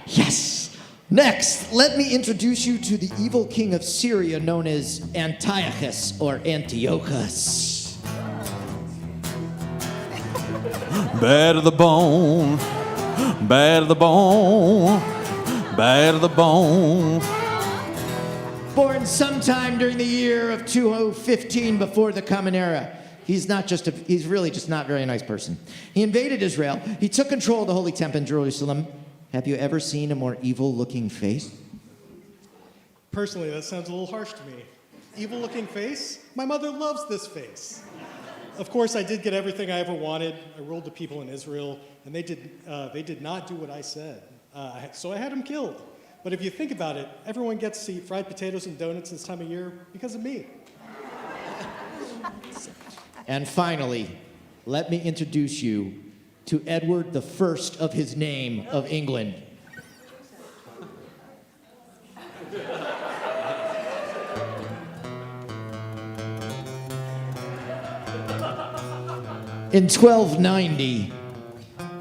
Yes! Next, let me introduce you to the evil king of Syria known as Antiochus or Antiochus. Bad to the bone, bad to the bone, bad to the bone. Born sometime during the year of 2015 before the Common Era. He's really just not a very nice person. He invaded Israel. He took control of the Holy Temple in Jerusalem. Have you ever seen a more evil-looking face? Personally, that sounds a little harsh to me. Evil-looking face? My mother loves this face. Of course, I did get everything I ever wanted. I ruled the people in Israel, and they did not do what I said. So I had them killed. But if you think about it, everyone gets to eat fried potatoes and donuts this time of year because of me. And finally, let me introduce you to Edward the First of his name of England. In 1290,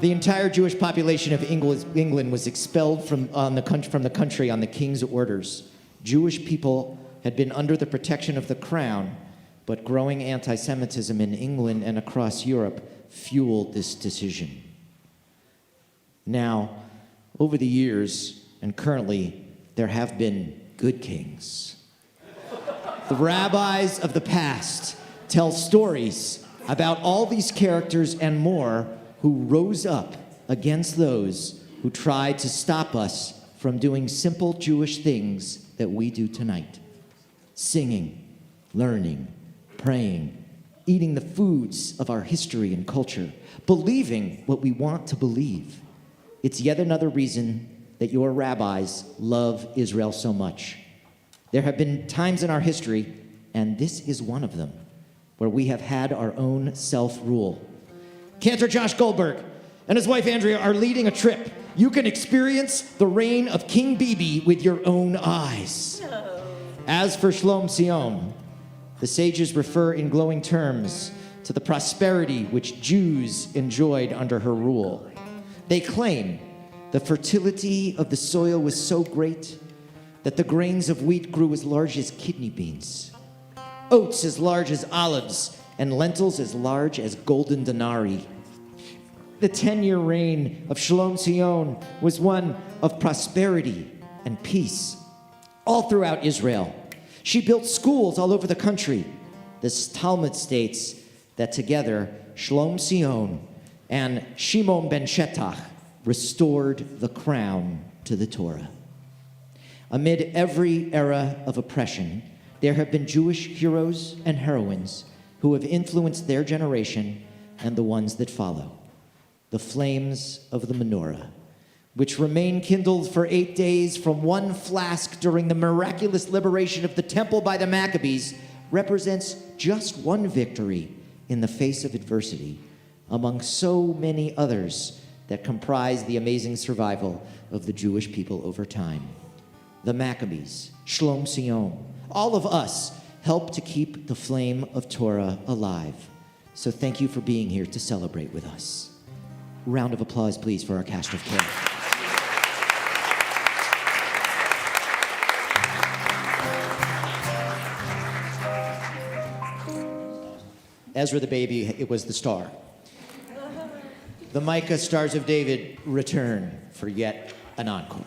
the entire Jewish population of England was expelled from the country on the king's orders. Jewish people had been under the protection of the crown, but growing anti-Semitism in England and across Europe fueled this decision. Now, over the years, and currently, there have been good kings. The rabbis of the past tell stories about all these characters and more who rose up against those who tried to stop us from doing simple Jewish things that we do tonight. Singing, learning, praying, eating the foods of our history and culture, believing what we want to believe. It's yet another reason that your rabbis love Israel so much. There have been times in our history, and this is one of them, where we have had our own self-rule. Cantor Josh Goldberg and his wife Andrea are leading a trip. You can experience the reign of King Bibi with your own eyes. As for Shlom Sion, the sages refer in glowing terms to the prosperity which Jews enjoyed under her rule. They claim the fertility of the soil was so great that the grains of wheat grew as large as kidney beans, oats as large as olives, and lentils as large as golden denarii. The 10-year reign of Shlom Sion was one of prosperity and peace all throughout Israel. She built schools all over the country. The Talmud states that together, Shlom Sion and Shimon ben Shetach restored the crown to the Torah. Amid every era of oppression, there have been Jewish heroes and heroines who have influenced their generation and the ones that follow. The flames of the menorah, which remain kindled for 8 days from one flask during the miraculous liberation of the temple by the Maccabees, represents just one victory in the face of adversity among so many others that comprise the amazing survival of the Jewish people over time. The Maccabees, Shlom Sion, all of us help to keep the flame of Torah alive. So thank you for being here to celebrate with us. Round of applause, please, for our cast of care. Ezra the baby, it was the star. The Micah Stars of David return for yet an encore.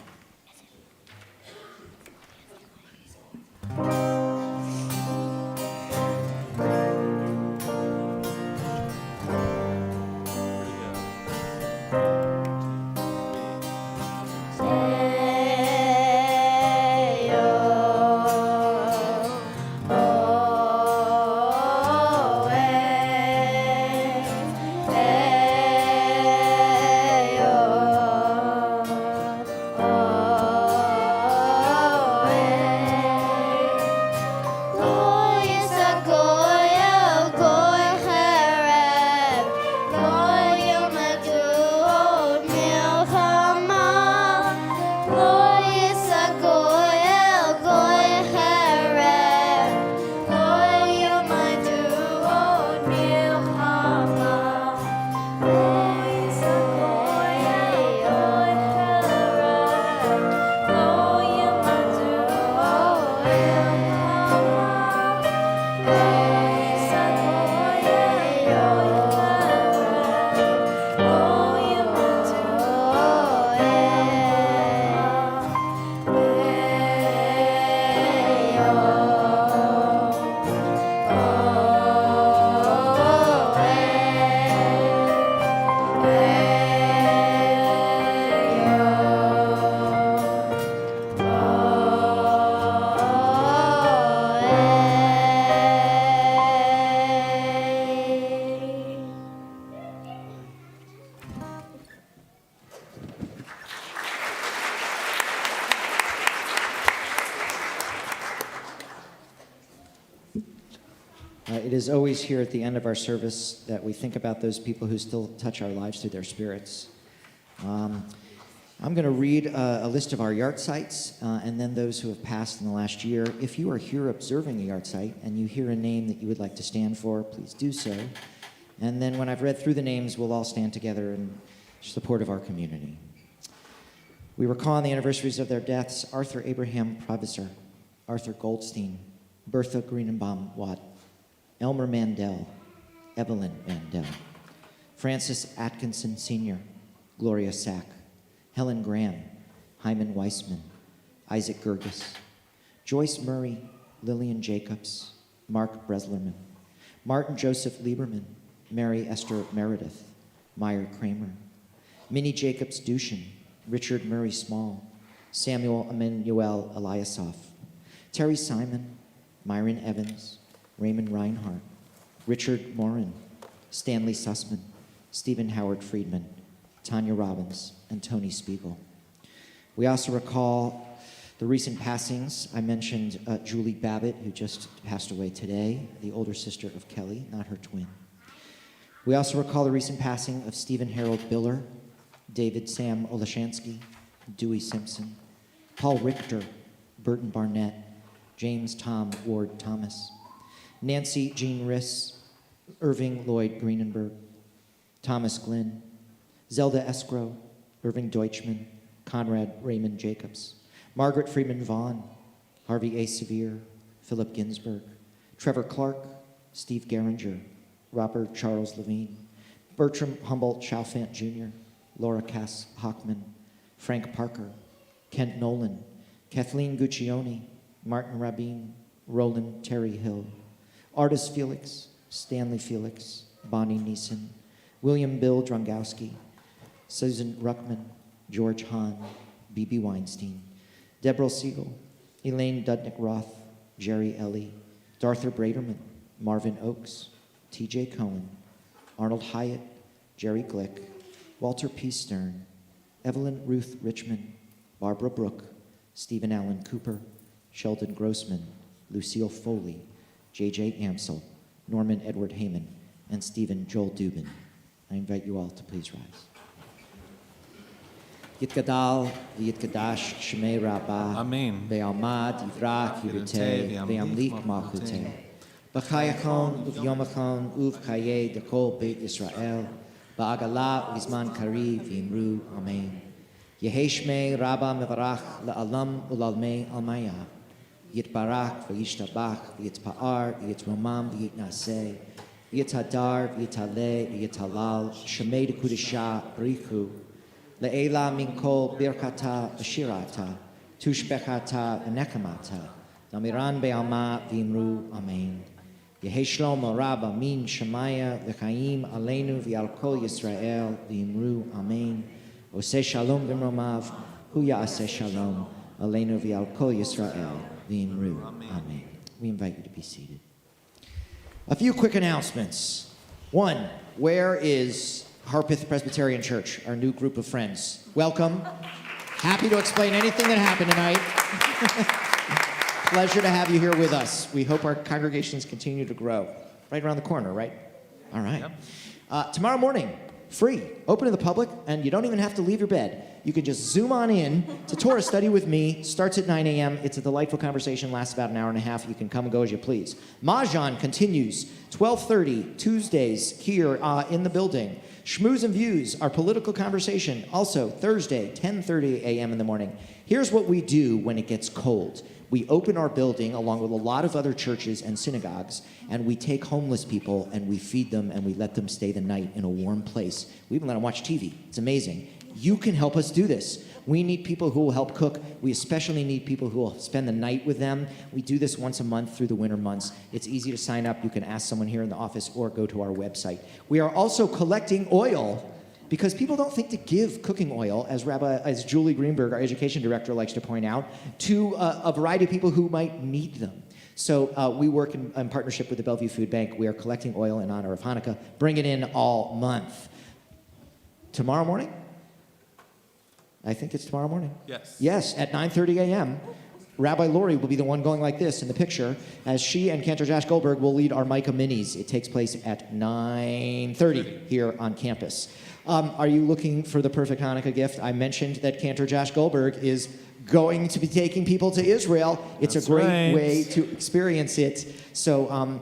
It is always here at the end of our service that we think about those people who still touch our lives through their spirits. I'm going to read a list of our yard sites and then those who have passed in the last year. If you are here observing a yard site and you hear a name that you would like to stand for, please do so. And then when I've read through the names, we'll all stand together in support of our community. We recall on the anniversaries of their deaths Arthur Abraham Provisor, Arthur Goldstein, Bertha Greenenbaum-Watt, Elmer Mandel, Evelyn Mandel, Francis Atkinson Sr., Gloria Sack, Helen Graham, Hyman Weissman, Isaac Gerges, Joyce Murray, Lillian Jacobs, Mark Breslerman, Martin Joseph Lieberman, Mary Esther Meredith, Meyer Kramer, Minnie Jacobs Dushin, Richard Murray Small, Samuel Emmanuel Eliasov, Terry Simon, Myron Evans, Raymond Reinhardt, Richard Morin, Stanley Sussman, Stephen Howard Friedman, Tanya Robbins, and Tony Spiegel. We also recall the recent passings. I mentioned Julie Babbitt, who just passed away today, the older sister of Kelly, not her twin. We also recall the recent passing of Stephen Harold Biller, David Sam Olashansky, Dewey Simpson, Paul Richter, Burton Barnett, James Tom Ward Thomas, Nancy Jean Riss, Irving Lloyd Greenenberg, Thomas Glynn, Zelda Escrow, Irving Deutschman, Conrad Raymond Jacobs, Margaret Freeman Vaughn, Harvey A. Sevier, Philip Ginsberg, Trevor Clark, Steve Geringer, Robert Charles Levine, Bertram Humboldt Chalfant Jr., Laura Cass Hockman, Frank Parker, Kent Nolan, Kathleen Guccione, Martin Rabin, Roland Terry Hill, Artis Felix, Stanley Felix, Bonnie Neeson, William Bill Drongowski, Susan Ruckman, George Hahn, B.B. Weinstein, Deborah Siegel, Elaine Dudnick-Roth, Jerry Ellie, Darther Braderman, Marvin Oakes, T.J. Cohen, Arnold Hyatt, Jerry Glick, Walter P. Stern, Evelyn Ruth Richmond, Barbara Brooke, Stephen Allen Cooper, Sheldon Grossman, Lucille Foley, J.J. Amsel, Norman Edward Heyman, and Stephen Joel Dubin. I invite you all to please rise. Yitgadal v'yitgadash shmei rabbah. Amen. Ve'almad yivrach yiruteh ve'amlik malchuteh. B'chayachon uv'yomachon uv'chayei dekol beit Yisrael. Ba'agala u'izman kariv v'imru amen. Yehi shmei rabbah mevarach la'alam u'lalmei almaya. Yitbarach v'yishtabach v'yitpa'ar v'yitromam v'yitnaseh. V'yitadar v'yitaleh v'yitalal shmei dekudisha b'richu. Le'ela min kol birkata v'shirata, tushbechata v'nekamata, namiran be'alma v'imru amen. Yehi shlomo rabba min shemaya v'chaim aleinu v'al kol Yisrael v'imru amen. Oseh shalom b'mromav, hu ya'aseh shalom aleinu v'al kol Yisrael v'imru amen. We invite you to be seated. A few quick announcements. One, where is Harpeth Presbyterian Church, our new group of friends? Welcome. Happy to explain anything that happened tonight. Pleasure to have you here with us. We hope our congregations continue to grow. Right around the corner, right? All right. Tomorrow morning, free, open to the public, and you don't even have to leave your bed. You can just zoom on in to Torah study with me. Starts at 9 a.m. It's a delightful conversation, lasts about an hour and a half. You can come and go as you please. Mahjong continues 12:30 Tuesdays here in the building. Schmooze and Views, our political conversation, also Thursday, 10:30 a.m. in the morning. Here's what we do when it gets cold. We open our building along with a lot of other churches and synagogues, and we take homeless people and we feed them and we let them stay the night in a warm place. We even let them watch TV. It's amazing. You can help us do this. We need people who will help cook. We especially need people who will spend the night with them. We do this once a month through the winter months. It's easy to sign up. You can ask someone here in the office or go to our website. We are also collecting oil because people don't think to give cooking oil, as Julie Greenberg, our education director, likes to point out, to a variety of people who might need them. So we work in partnership with the Bellevue Food Bank. We are collecting oil in honor of Hanukkah. Bring it in all month. Tomorrow morning? I think it's tomorrow morning. Yes. Yes, at 9:30 a.m. Rabbi Lori will be the one going like this in the picture, as she and Cantor Josh Goldberg will lead our Micah Minis. It takes place at 9:30 here on campus. Are you looking for the perfect Hanukkah gift? I mentioned that Cantor Josh Goldberg is going to be taking people to Israel. It's a great way to experience it. So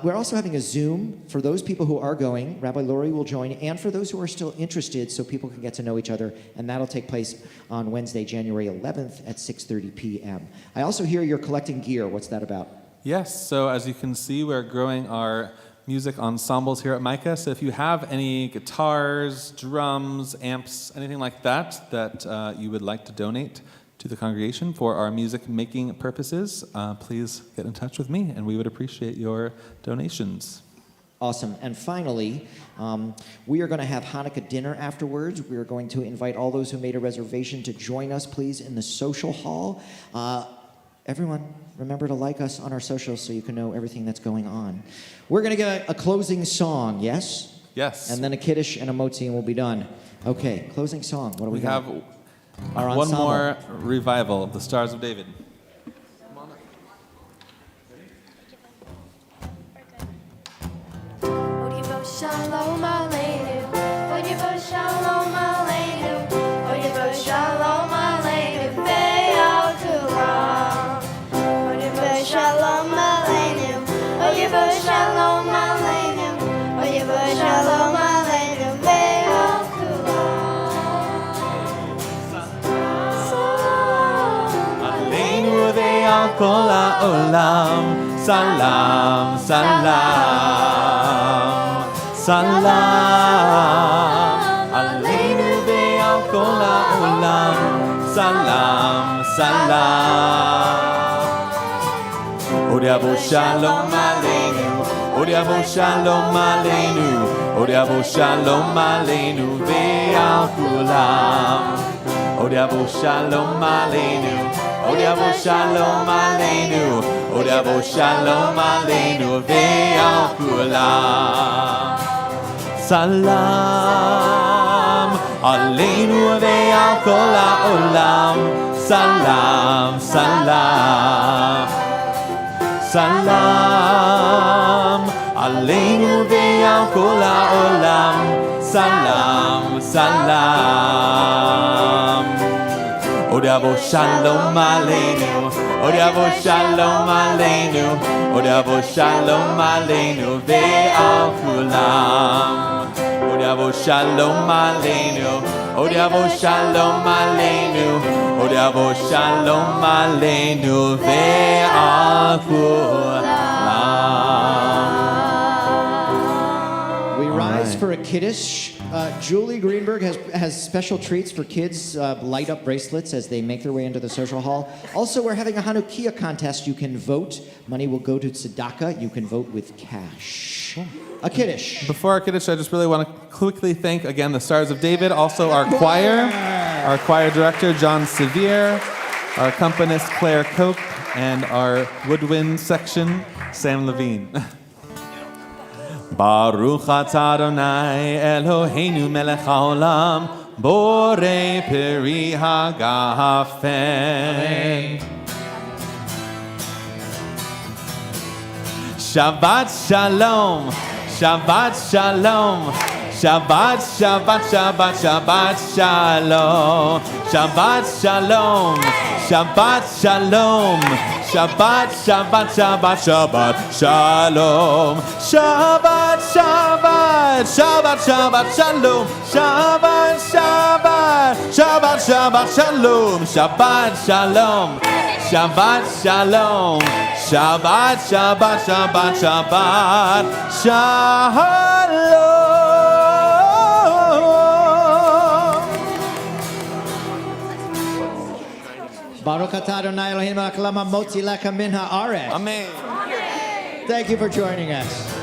we're also having a Zoom for those people who are going. Rabbi Lori will join, and for those who are still interested, so people can get to know each other. And that'll take place on Wednesday, January 11th at 6:30 p.m. I also hear you're collecting gear. What's that about? Yes, so as you can see, we're growing our music ensembles here at Micah. So if you have any guitars, drums, amps, anything like that that you would like to donate to the congregation for our music making purposes, please get in touch with me and we would appreciate your donations. Awesome. And finally, we are going to have Hanukkah dinner afterwards. We are going to invite all those who made a reservation to join us, please, in the social hall. Everyone, remember to like us on our socials so you can know everything that's going on. We're going to get a closing song, yes? Yes. And then a kiddush and a motzi and we'll be done. Okay, closing song. What do we got? have Our one ensemble. more revival of the Stars of David. Shalom Aleinu, Oyevo Shalom Aleinu, Oyevo Shalom Aleinu, Ve'al Kulam. Oyevo Shalom Aleinu, Oyevo Shalom Aleinu, Oyevo Shalom Aleinu, Ve'al Kulam. Aleinu ve'al kol ha'olam, salam, salam. Salam, Aleinu ve'al kol ha'olam, salam, salam. Od yavo shalom aleinu, od yavo shalom aleinu, od yavo shalom aleinu ve'al kulam. Od yavo shalom aleinu, od yavo shalom aleinu, od yavo shalom aleinu ve'al kulam. Salam Aleinu ve'al kol ha'olam. Salam, salam. Salam Aleinu ve'al kol ha'olam. Salam, salam. Od yavo shalom aleinu, od yavo shalom aleinu, od yavo shalom aleinu ve'al kulam. Od yavo shalom aleinu, od yavo shalom aleinu, od yavo shalom aleinu ve'al kulam. We rise for a kiddush. Julie Greenberg has special treats for kids, light up bracelets as they make their way into the social hall. Also, we're having a Hanukkah contest. You can vote. Money will go to tzedakah. You can vote with cash. A kiddush. Before our kiddush, I just really want to quickly thank again the Stars of David, also our choir director John Sevier, our accompanist Claire Cope, and our woodwind section Sam Levine. Baruch atah Adonai Eloheinu melech haolam borei peri hagafen. Shabbat shalom, Shabbat shalom, Shabbat, Shabbat, Shabbat, Shabbat shalom, Shabbat shalom, Shabbat shalom, Shabbat, Shabbat, Shabbat, Shabbat shalom, Shabbat, Shabbat, Shabbat, Shabbat shalom, Shabbat, Shabbat, Shabbat, Shabbat shalom, Shabbat shalom, Shabbat shalom, Shabbat, Shabbat, Shabbat, Shabbat shalom. Baruch atah Adonai Eloheinu melech haolam hamotzi lecha min haaretz. Amen. Thank you for joining us.